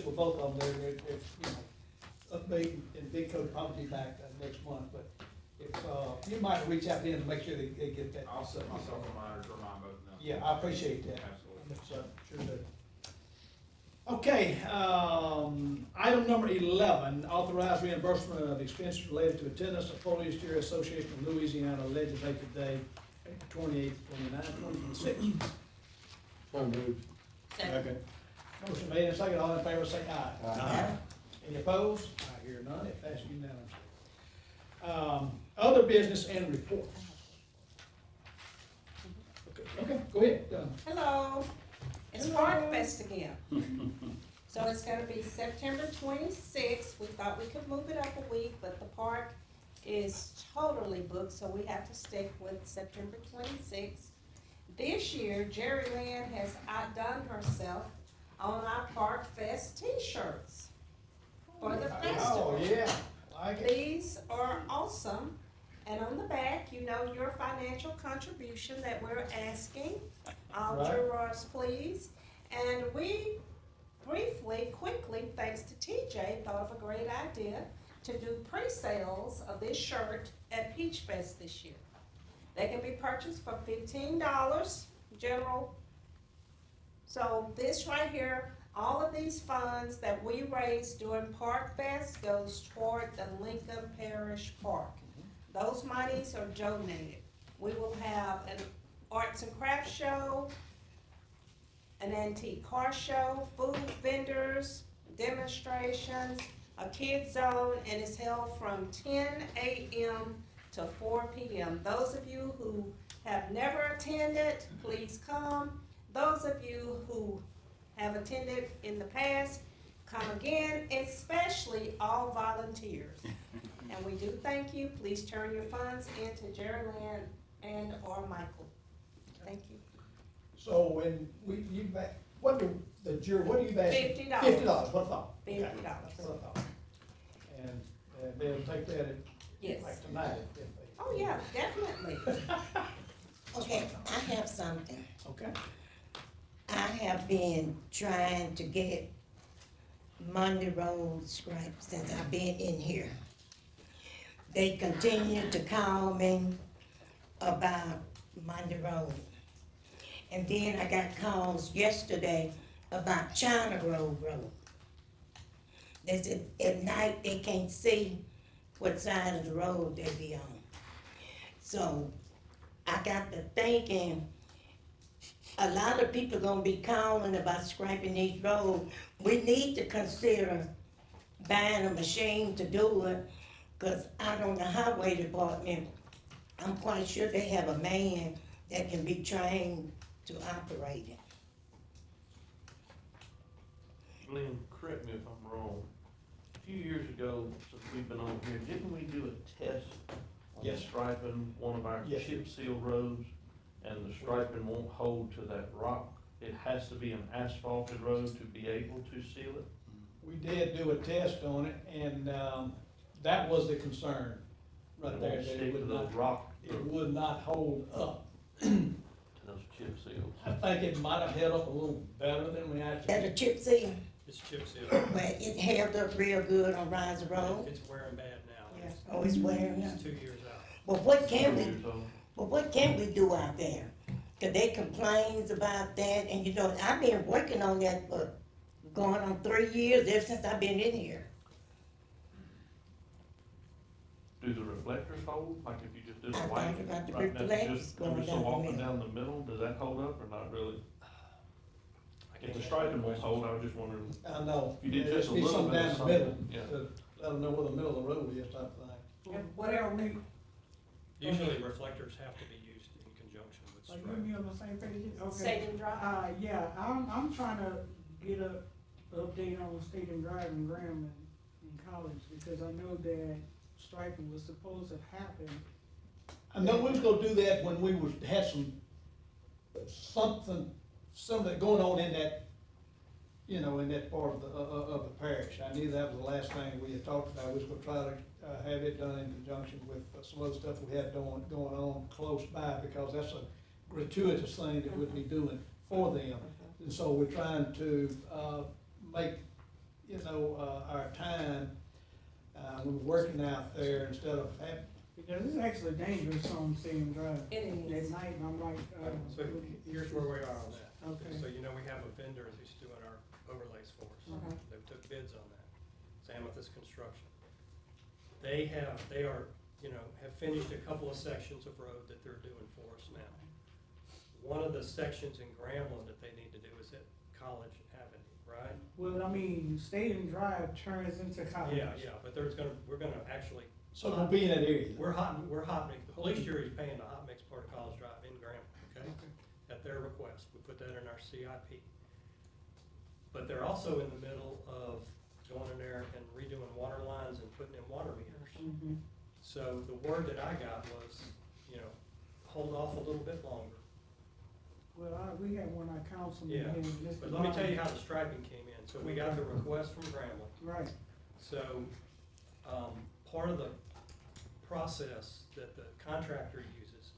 with both of them. They're update and Big Coach probably be back next month. But if you might reach out to them to make sure they get that. I'll set myself a reminder to remind both of them. Yeah, I appreciate that. Absolutely. Sure do. Okay, item number 11, authorize reimbursement of expenses related to attendance of Police Jury Association of Louisiana Legislative Day, April 28th, 29th, 2026. So moved. Okay. Motion made and seconded, all in favor say aye. Aye. Any opposed? I hear none, it passes unanimously. Other business and reports. Okay, go ahead. Hello, it's Park Fest again. So it's gonna be September 26th. We thought we could move it up a week, but the park is totally booked, so we have to stick with September 26th. This year, Jerry Lynn has outdone herself on our Park Fest t-shirts for the festival. Oh, yeah, like it. These are awesome, and on the back, your financial contribution that we're asking. All Right. jurors, please. And we quickly, thanks to TJ, thought of a great idea to do pre-sales of this shirt at Peach Fest this year. They can be purchased for $15, general. So this right here, all of these funds that we raise during Park Fest goes toward the Lincoln Parish Park. Those monies are donated. We will have an arts and crafts show, an antique car show, food vendors, demonstrations, a kids zone, and it's held from 10 a.m. to 4 p.m. Those of you who have never attended, please come. Those of you who have attended in the past, come again, especially all volunteers. And we do thank you. Please turn your funds into Jerry Lynn and or Michael. Thank you. So when you back, what do you back? $50. $50, what I thought. $50. Okay, that's what I thought. And they'll take that at, Yes. like tonight if they. Oh, yeah, definitely. Okay, I have something. Okay. I have been trying to get Monday Road stripes since I've been in here. They continue to call me about Monday Road. And then I got calls yesterday about China Grove Road. They said at night they can't see what side of the road they be on. So I got to thinking, a lot of people gonna be calling about scraping these roads. We need to consider buying a machine to do it, cause out on the highway department, I'm quite sure they have a man that can be trained to operate it. Glenn, correct me if I'm wrong. A few years ago, since we've been on here, didn't we do a test on Yes. striping one of our Yes. chip seal roads? And the striping won't hold to that rock. It has to be an asphalted road to be able to seal it? We did do a test on it, and, that was the concern, right It there, won't that stick it to would those not, rock, it would not hold up. to those chip seals. I think it might have held up a little better than we That actually. a chip seal, It's chip seal. but it held up real good on Rise Road. It's wearing bad now. It's- Oh, it's wearing out. It's 2 years out. But what can we, Years old. but what can we do out there? Cause they complains about that, and you know, I've been working on that for going on 3 years, ever since I've been in here. Do the reflectors hold, like if you just do the I white? thought about the right now, reflectors just going every so down the often middle. down the middle, does that hold up or not really? I If can't the answer striping that won't question. hold, I was just wondering, I know. if you did There just a should be little some bit of down the middle, something, yeah. to let them know where the middle of the road is type thing. Whatever we, Usually reflectors have to be used in conjunction with like, striping. you on the same page? Okay. Stadium Drive. Yeah, I'm trying to get a update on Stadium Drive in Graham in college, because I know that striping was supposed to happen. I know we was gonna do that when we was, had something going on in that, you know, in that part of the parish. I knew that was the last thing we had talked about. We was gonna try to, have it done in conjunction with some other stuff we had going on close by, because that's a gratuitous thing that we'd be doing for them. And so we're trying to, make, you know, our time, we were working out there instead of having, Because it's actually dangerous on Stadium Drive. It is. At night, and I'm like, So here's where we are on that. Okay. So you know, we have a vendor who's doing our overlays for us. Mhm. They took bids on that. It's Amethyst Construction. They are, you know, have finished a couple of sections of road that they're doing for us now. One of the sections in Grambling that they need to do is at College Avenue, right? well, I mean, Stadium Drive turns into college. Yeah, but we're gonna actually, so we'll be in that area. we're hot mix, the police jury is paying the hot mix part of College Drive in Grambling, okay? At their request, we put that in our CIP. But they're also in the middle of going in there and redoing water lines and putting in water meters. Mhm. So the word that I got was, you know, hold off a little bit longer. Well, we had one of our councilmen Yeah, here just. But let me tell you how the striping came in. So we got the request from Grambling. Right, So, part of the process that the contractor uses,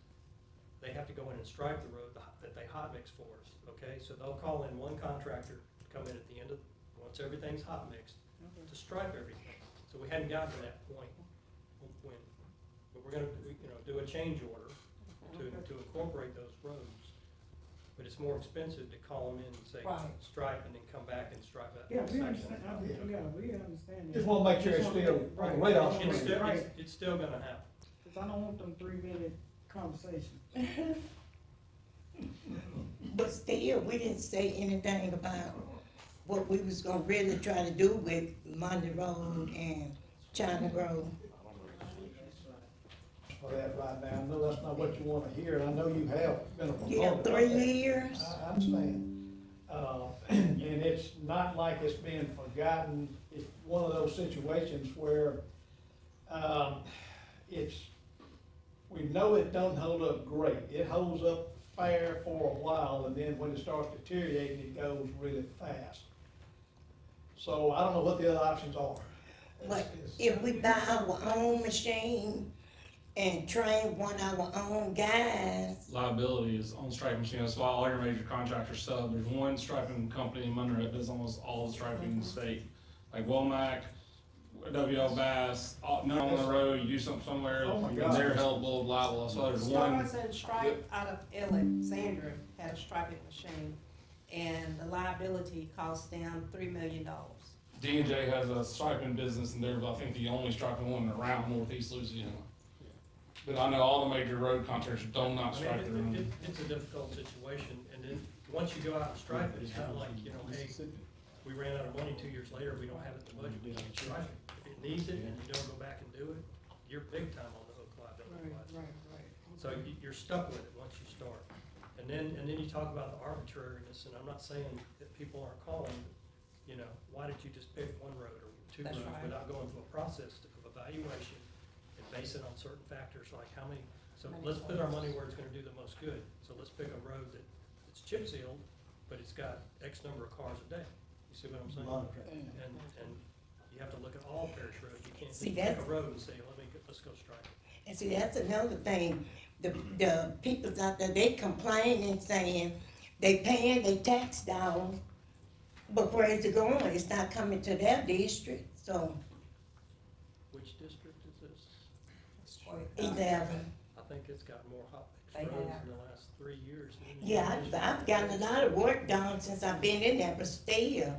they have to go in and stripe the road that they hot mix for us, okay? So they'll call in one contractor to come in at the end of, once everything's hot mixed, to stripe everything. So we hadn't gotten to that point when, but we're gonna, you know, do a change order to incorporate those roads. But it's more expensive to call them in and say, Right. stripe, and then come back and stripe that yeah, we section. understand, we understand that. Just wanna make sure it's still on the radar It's screen. still, Right. it's still gonna happen. Cause I don't want them 3-minute conversations. But still, we didn't say anything about what we was gonna really try to do with Monday Road and China Grove. For that right now, I know that's not what you wanna hear, and I know you have been a proponent Yeah, of 3 that. years. I understand. And it's not like it's being forgotten. It's one of those situations where, we know it don't hold up great. It holds up fair for a while, and then when it starts deteriorating, it goes really fast. So I don't know what the other options are. But if we buy our own machine and train one of our own guys, Liability is on striping machines, that's why all your major contractors sub, there's one striping company in Monroe that does almost all the striping in the state. Like Womack, WL Bass, none on the road, you do something somewhere, Oh my and God. they're held blah, blah, blah, so there's one. Stars and Stripe out of Alexandria had a striping machine, and the liability cost them $3 million. D&J has a striping business, and they're, I think, the only striping one around northeast Louisiana. But I know all the major road contractors don't not stripe their own. It's a difficult situation, and then, once you go out and stripe it, it's kinda like, hey, we ran out of money 2 years later, we don't have it in the budget, we don't stripe it. If it needs it and you don't go back and do it, you're big time on the hook liability wise. Right. So you're stuck with it once you start. And then you talk about the arbitrariness, and I'm not saying that people aren't calling, why did you just pick one road or two That's roads right. without going through a process of evaluation and base it on certain factors like how many, so let's put our money where it's gonna do the most good. So let's pick a road that it's chip sealed, but it's got X number of cars a day. You see what I'm saying? And you have to look at all parish roads. You can't See, pick that's- a road and say, let's go strike it. And see, that's another thing, the peoples out there, they complaining saying they paying their tax dollars, but where is it going? It's not coming to their district, so Which district is this? 11. I think it's got more hot They mix roads have. in the last 3 years. than Yeah, I've gotten a lot of work done since I've been in there, but still,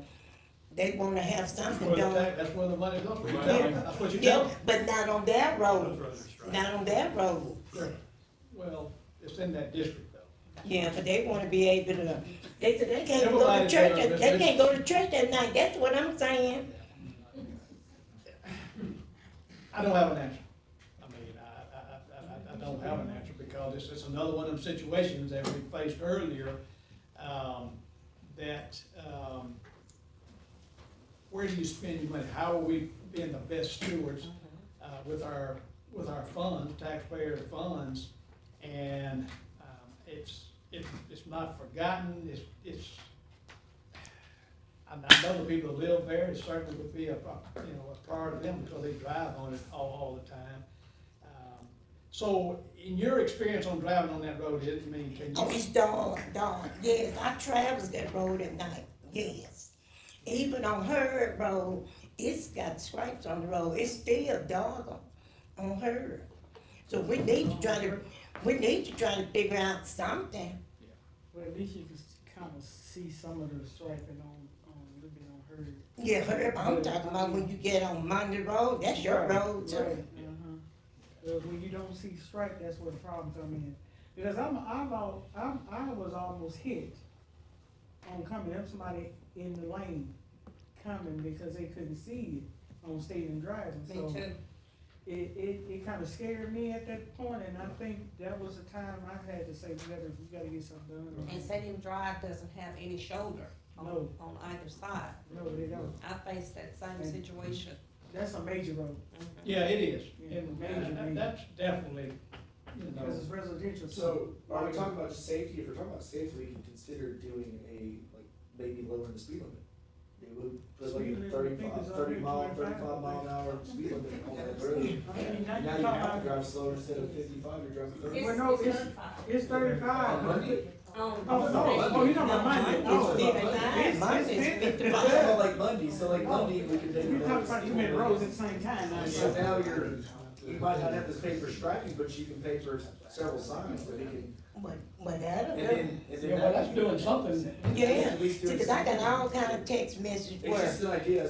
they wanna have something done. That's where the money goes. Yeah. That's what you Yeah, tell me. but not on their Those road, roads are striped. not on their road. Well, it's in that district though. Yeah, but they wanna be able to, they said they can't go Everybody to church, does, they can't go to church at night, that's what I'm saying. I don't have an answer. I mean, I don't have an answer because it's another one of them situations that we faced earlier, where do you spend your money? How are we being the best stewards, with our funds, taxpayer funds? And, it's not forgotten, I know the people that live there, it certainly would be a part of them because they drive on it all the time. So in your experience on driving on that road, can you? Oh, it's dark, yes, I travel that road at night, yes. Even on her road, it's got stripes on the road, it's still dark on her. So we need to try to figure out something. Well, at least you can kind of see some of the striping on, a little bit on her. Yeah, her, I'm talking about when you get on Monday Road, that's your road too. Right, when you don't see stripe, that's where the problem come in. Because I was almost hit on coming, there was somebody in the lane coming because they couldn't see it on Stadium Drive. And Me so too. It kind of scared me at that point, and I think that was the time I had to say, we gotta get something done. And Stadium Drive doesn't have any shoulder No. on either side. No, they don't. I faced that same situation. That's a major road, Yeah, it is. Yeah, And major. that's definitely, because it's residential. So, are we talking about just safety? If we're talking about safety, we can consider doing maybe lowering the speed limit. They would put like Speed a limit, I think, is 35 125. 35 mile an hour speed limit on that road. I mean, now Now you're you talking have to about, drive slower instead of 55, you're driving 30. well, no, it's 35. Monday? Oh, no, you're talking about Monday. Monday's No, 55, Monday's I'm 55. talking about like Monday, so like Monday, we can take. You're talking about too many roads at the same time. now. So now you might not have to pay for striping, but you can pay for several signs, but it can, But that'll and do. then. yeah, well, that's doing something. Yeah, At least see, doing cause I got something. all kind of text message It's where, just an idea,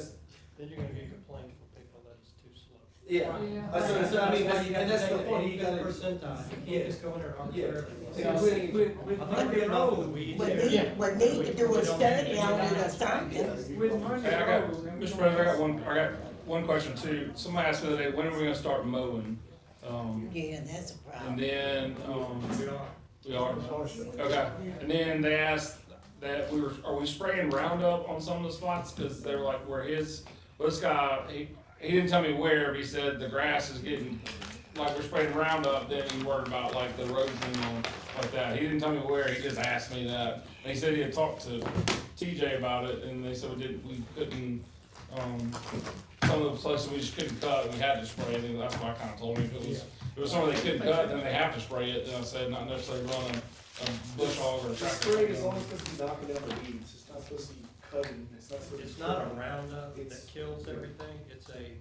Then you're gonna get complaints from people that it's too slow. yeah. So I mean, and that's the point, you gotta. Percentile, you can't just go in there and Yeah. arbitrarily. Yeah. With I think Monday we're enough of the Road, weeds but here. need to do a study on it or something. with Monday Hey, I got, Road. and we Mr. don't President, have- I got one question too. Somebody asked me the other day, when are we gonna start mowing? Yeah, that's a And problem. then, We are. we are, okay. And then they asked that are we spraying Roundup on some of the spots? Cause they're like where this guy, he didn't tell me where, but he said the grass is getting, like we're spraying Roundup, then he worried about like the erosion and like that. He didn't tell me where, he just asked me that. And he said he had talked to TJ about it, and they said we couldn't, some of the places we just couldn't cut, we had to spray it, and that's what I kinda told him. If it was somewhere they couldn't cut, then they have to spray it, then I said not necessarily run a bush hog or a The tractor. spraying is only supposed to be knocking down the weeds, it's not supposed to be cutting, it's not supposed to be. It's not a Roundup It's- that kills everything, it's a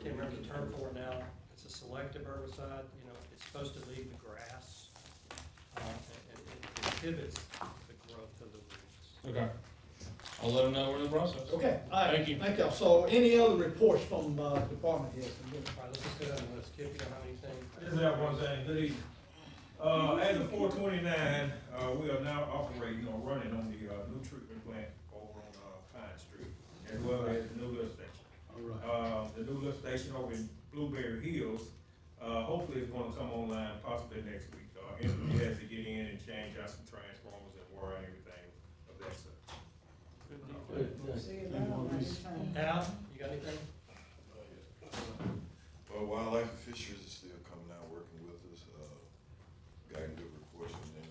can't remember the term for it now, it's a selective herbicide, you know, it's supposed to leave the grass, and it inhibits the growth of the weeds. Okay. I'll let them know we're in the process. Okay, all right. Thank you. Thank y'all. So any other reports from, department heads? All right, let's just go down the list. Kip, you don't have anything? Just have one thing, good evening. As of 4/29, we are now operating or running on the, new treatment plant over on, Pine Street, as well as the new lift station. All right. The new lift station over in Blueberry Hills, hopefully it's gonna come online possibly next week. Energy has to get in and change out some transformers and wire and everything of that sort. See you later, next time. Al, you got anything? Well, Wildlife and Fisheries is still coming out working with us, gotten good reports from them,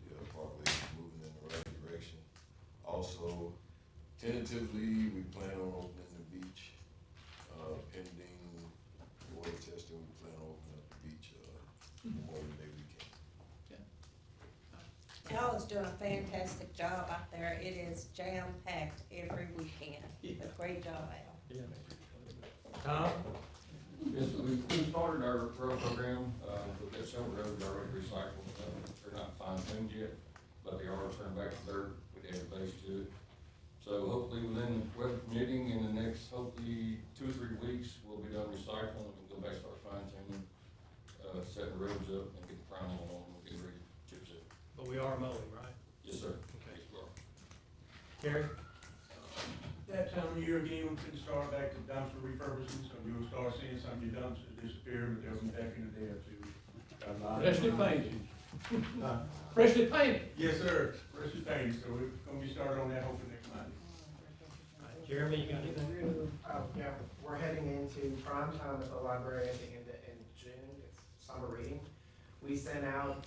the parkway is moving in the right direction. Also, tentatively, we plan on opening the beach, pending water testing, we plan on opening up the beach, Memorial Day weekend. Y'all is doing a fantastic job out there. It is jam-packed every weekend. A great job, Al. Yeah. Tom? Yes, we started our road program, we've got several roads already recycled, they're not fine-tuned yet, but they are turned back to dirt, we add a base to it. So hopefully within the web meeting in the next, hopefully 2 or 3 weeks, we'll be done recycling, and go back, start fine-tuning, setting the roads up and get the primer on, and we'll get ready to chip seal. But we are mowing, right? Yes, sir. Okay. Yes, we are. Gary? That time of year again, we couldn't start back to dumpster refurbishing, so you'll start seeing some of your dumpsters disappear, but they'll be back in a day or two. Freshly painted. Freshly painted. Yes, sir, freshly painted, so we're gonna be started on that hopefully next Monday. All right, Jeremy, you got anything? Yeah, we're heading into prime time at the library at the end of, in June, it's summer reading. We sent out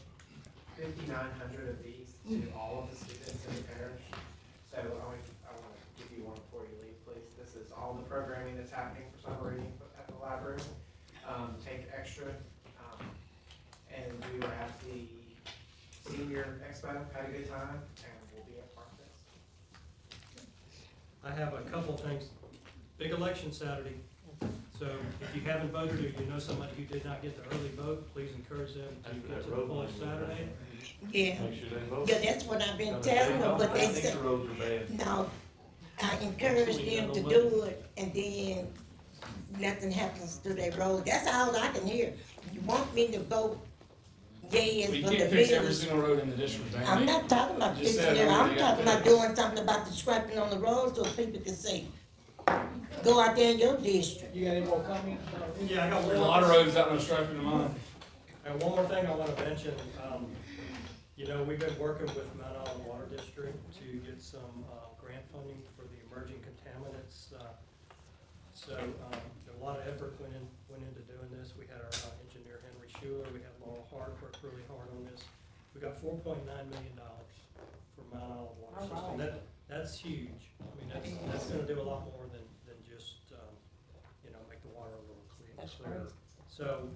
5,900 of these to all of the students in the parish. So I want to give you one before you leave, please. This is all the programming that's happening for summer reading at the library. Take extra. And we were at the senior expo, had a good time, and we'll be a part of this. I have a couple of things. Big election Saturday. So if you haven't voted or you know somebody who did not get the early vote, please encourage them to get to the polls Saturday. Yeah, yeah, that's what I've been telling them, but they said, no, I encourage them to do it, and then nothing happens to their road. That's all I can hear. You want me to vote yes We for the can't fix every bills? single road in the district. Amy. I'm not talking about Just fixing said it, I'm everything got talking about fixed. doing something about the scraping on the road so people can see. Go out there in your district. You got any more comments? Yeah, I got one. There's a lot of roads out there striping them on. And one more thing I wanna mention, you know, we've been working with Mount Island Water District to get some, grant funding for the emerging contaminants. So, a lot of effort went into doing this. We had our engineer Henry Schuler, we had Laurel Hart work really hard on this. We got $4.9 million for Mount Island Water System. That's huge. I mean, that's gonna do a lot more than just, you know, make the water a little That's clearer. great. So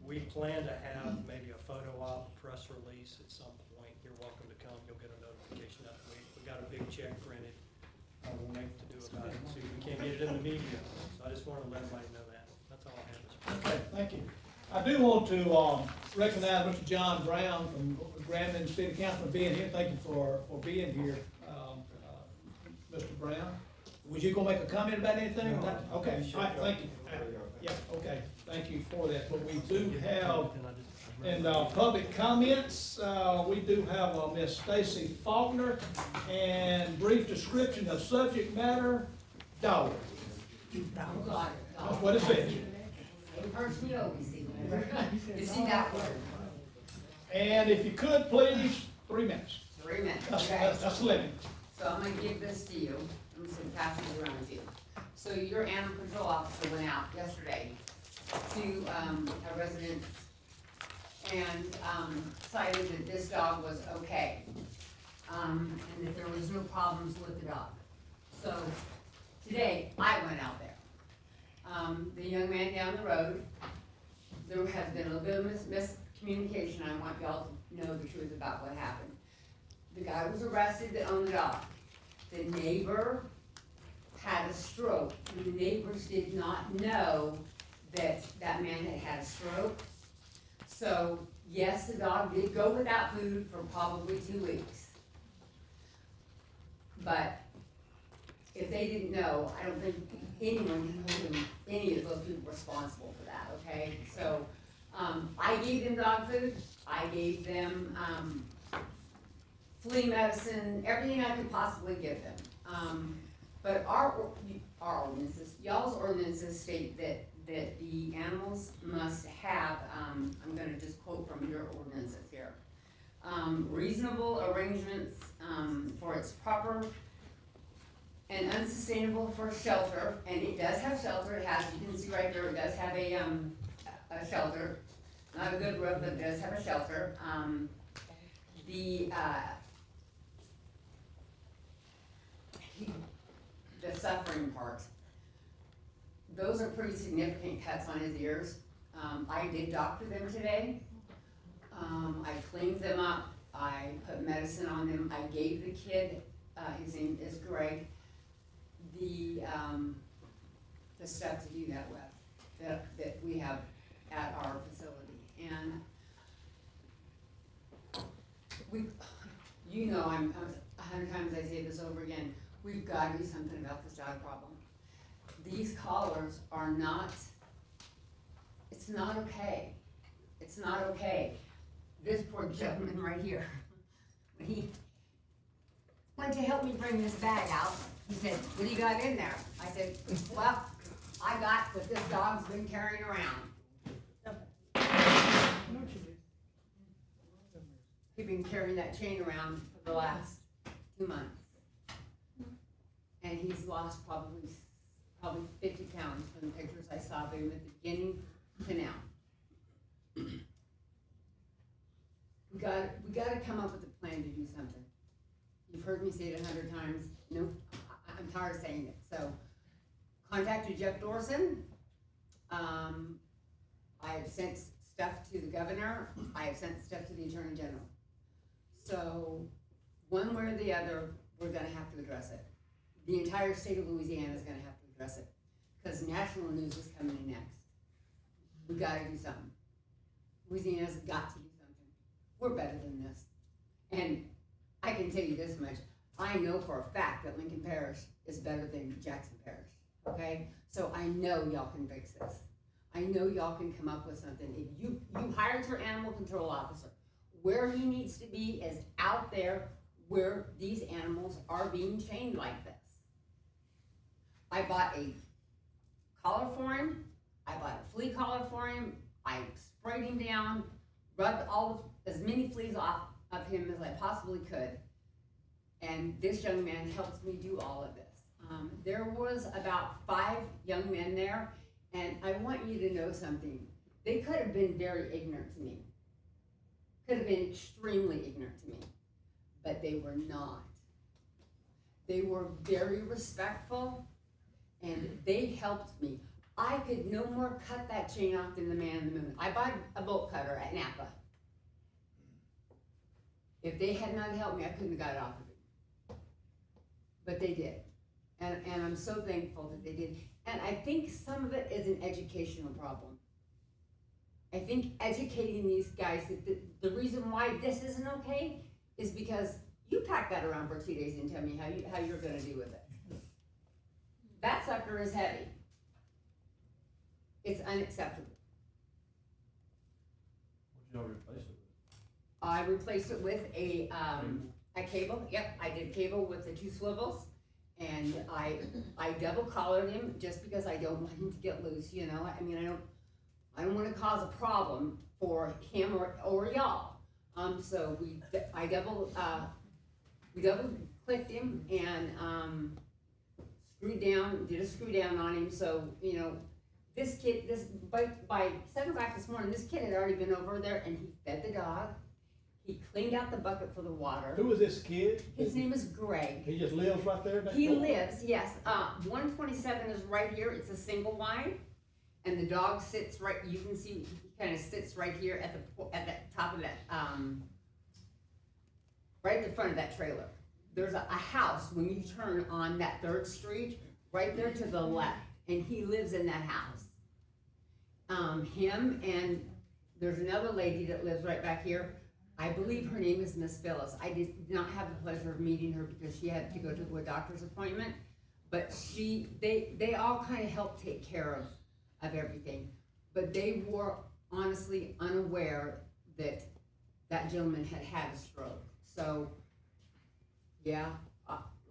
we plan to have maybe a photo op, press release at some point. You're welcome to come. You'll get a notification that week. We got a big check printed. We'll make to do about it. See, we can't get it in the media. So I just wanted to let everybody know that. That's all I have. Okay, thank you. I do want to, recognize Mr. John Brown from Grandin City Council for being here. Thank you for being here, Mr. Brown. Was you gonna make a comment about anything? No. Okay, all right, thank you. Yeah, okay, thank you for that. But we do have, in public comments, we do have Miss Stacy Faulkner, and brief description of subject matter, dog. What is it? And if you could, please, 3 minutes. 3 minutes, That's, okay. that's the limit. So I'm gonna give this to you, I'm just gonna pass it around to you. So your animal control officer went out yesterday to, a residence and, cited that this dog was okay. And that there was no problems with the dog. So today, I went out there. The young man down the road, there has been a little bit of miscommunication. I want y'all to know the truth about what happened. The guy was arrested that owned the dog. The neighbor had a stroke. The neighbors did not know that that man had had a stroke. So, yes, the dog did go without food for probably 2 weeks. But if they didn't know, I don't think anyone can hold them, any of those people responsible for that, okay? So, I gave them dog food, I gave them, flea medicine, everything I could possibly give them. But our ordinances, y'all's ordinances state that the animals must have, I'm gonna just quote from your ordinances here. Reasonable arrangements, for its proper and unsustainable for shelter, and it does have shelter, it has, you can see right there, it does have a shelter. Not a good roof, but it does have a shelter. The suffering part, those are pretty significant cuts on his ears. I did doctor them today. I cleaned them up, I put medicine on them, I gave the kid, his name is Greg, the stuff to do that with, that we have at our facility. And you know, I'm 100 times I say this over again, we've got to do something about this dog problem. These collars are not, it's not okay. It's not okay. This poor gentleman right here, when he went to help me bring this bag out, he said, "What do you got in there?" I said, "Well, I got what this dog's been carrying around." He's been carrying that chain around for the last 2 months. And he's lost probably 50 pounds from the pictures I saw of him at the beginning to now. We gotta come up with a plan to do something. You've heard me say it 100 times. Nope, I'm tired of saying it. So, contacted Jeff Dorson. I have sent stuff to the governor. I have sent stuff to the attorney general. So, one way or the other, we're gonna have to address it. The entire state of Louisiana is gonna have to address it, because national news is coming in next. We gotta do something. Louisiana's got to do something. We're better than this. And I can tell you this much, I know for a fact that Lincoln Parish is better than Jackson Parish, okay? So I know y'all can fix this. I know y'all can come up with something. If you hired your animal control officer, where he needs to be is out there where these animals are being chained like this. I bought a collar for him, I bought a flea collar for him, I sprayed him down, rubbed as many fleas off of him as I possibly could, and this young man helped me do all of this. There was about 5 young men there, and I want you to know something. They could have been very ignorant to me, could have been extremely ignorant to me, but they were not. They were very respectful, and they helped me. I could no more cut that chain off than the man in the moon. I bought a bolt cutter at Napa. If they had not helped me, I couldn't have got it off of it. But they did. And I'm so thankful that they did. And I think some of it is an educational problem. I think educating these guys, that the reason why this isn't okay is because you pack that around for 2 days and tell me how you're gonna deal with it. That sucker is heavy. It's unacceptable. What did y'all replace it with? I replaced it with a cable. Yep, I did cable with the 2 swivels, and I double collared him just because I don't want him to get loose. You know, I mean, I don't want to cause a problem for him or y'all. So we double clicked him and did a screw down on him. So you know, this kid, by 7 o'clock this morning, this kid had already been over there and he fed the dog. He cleaned out the bucket for the water. Who is this kid? His name is Greg. He just lives right there? He lives, yes. 127 is right here. It's a single wide. And the dog sits right, you can see, he kind of sits right here at the top of that, right at the front of that trailer. There's a house, when you turn on that 3rd Street, right there to the left, and he lives in that house. Him and there's another lady that lives right back here. I believe her name is Miss Phyllis. I did not have the pleasure of meeting her because she had to go to a doctor's appointment. But they all kind of helped take care of everything. But they were honestly unaware that that gentleman had a stroke. So, yeah,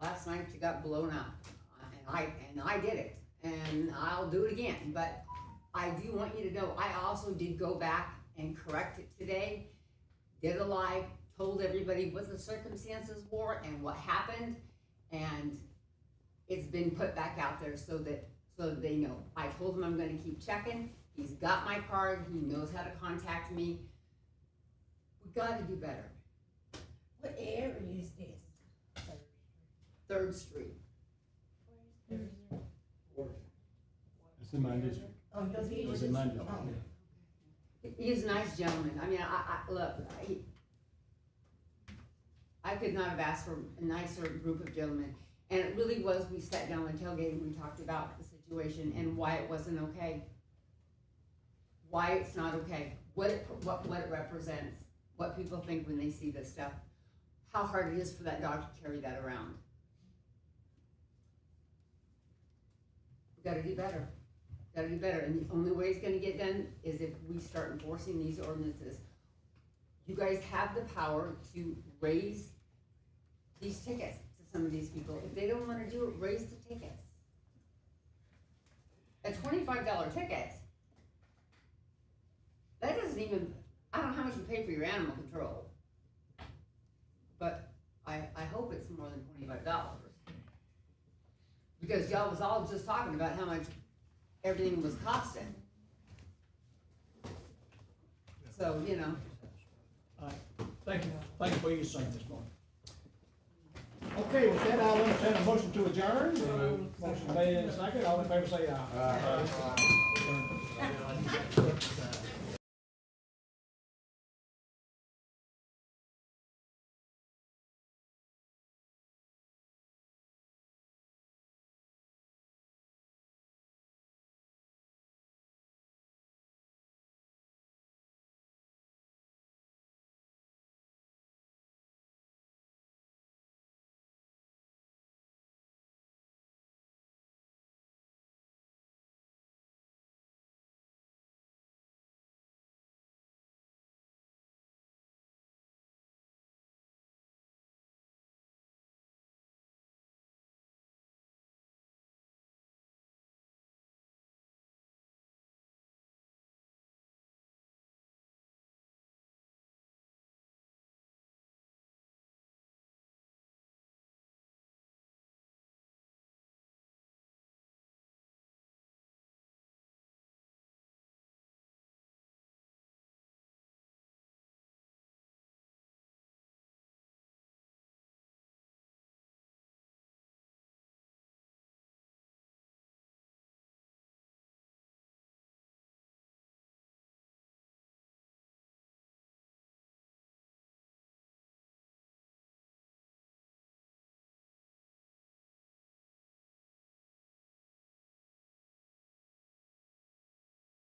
last night she got blown up, and I did it, and I'll do it again. But I do want you to know, I also did go back and correct it today. Did a live, told everybody what the circumstances were and what happened, and it's been put back out there so that they know. I told him I'm gonna keep checking. He's got my card. He knows how to contact me. We gotta do better. What area is this? 3rd Street. It's in my district. Oh, your village It's is? in my district. Oh. He's a nice gentleman. I mean, look, I could not have asked for a nicer group of gentlemen. And it really was, we sat down and tailgated, we talked about the situation and why it wasn't okay. Why it's not okay, what it represents, what people think when they see this stuff, how hard it is for that dog to carry that around. We gotta do better. Gotta do better, and the only way it's gonna get done is if we start enforcing these ordinances. You guys have the power to raise these tickets to some of these people. If they don't wanna do it, raise the tickets. A $25 ticket, that doesn't even, I don't know how much you pay for your animal control. But I hope it's more than $25. Because y'all was all just talking about how much everything was costing. So, you know. All right, thank you for your saying this morning. Okay, with that, I'll entertain a motion to adjourn. Motion made and seconded, all in favor say aye. Aye.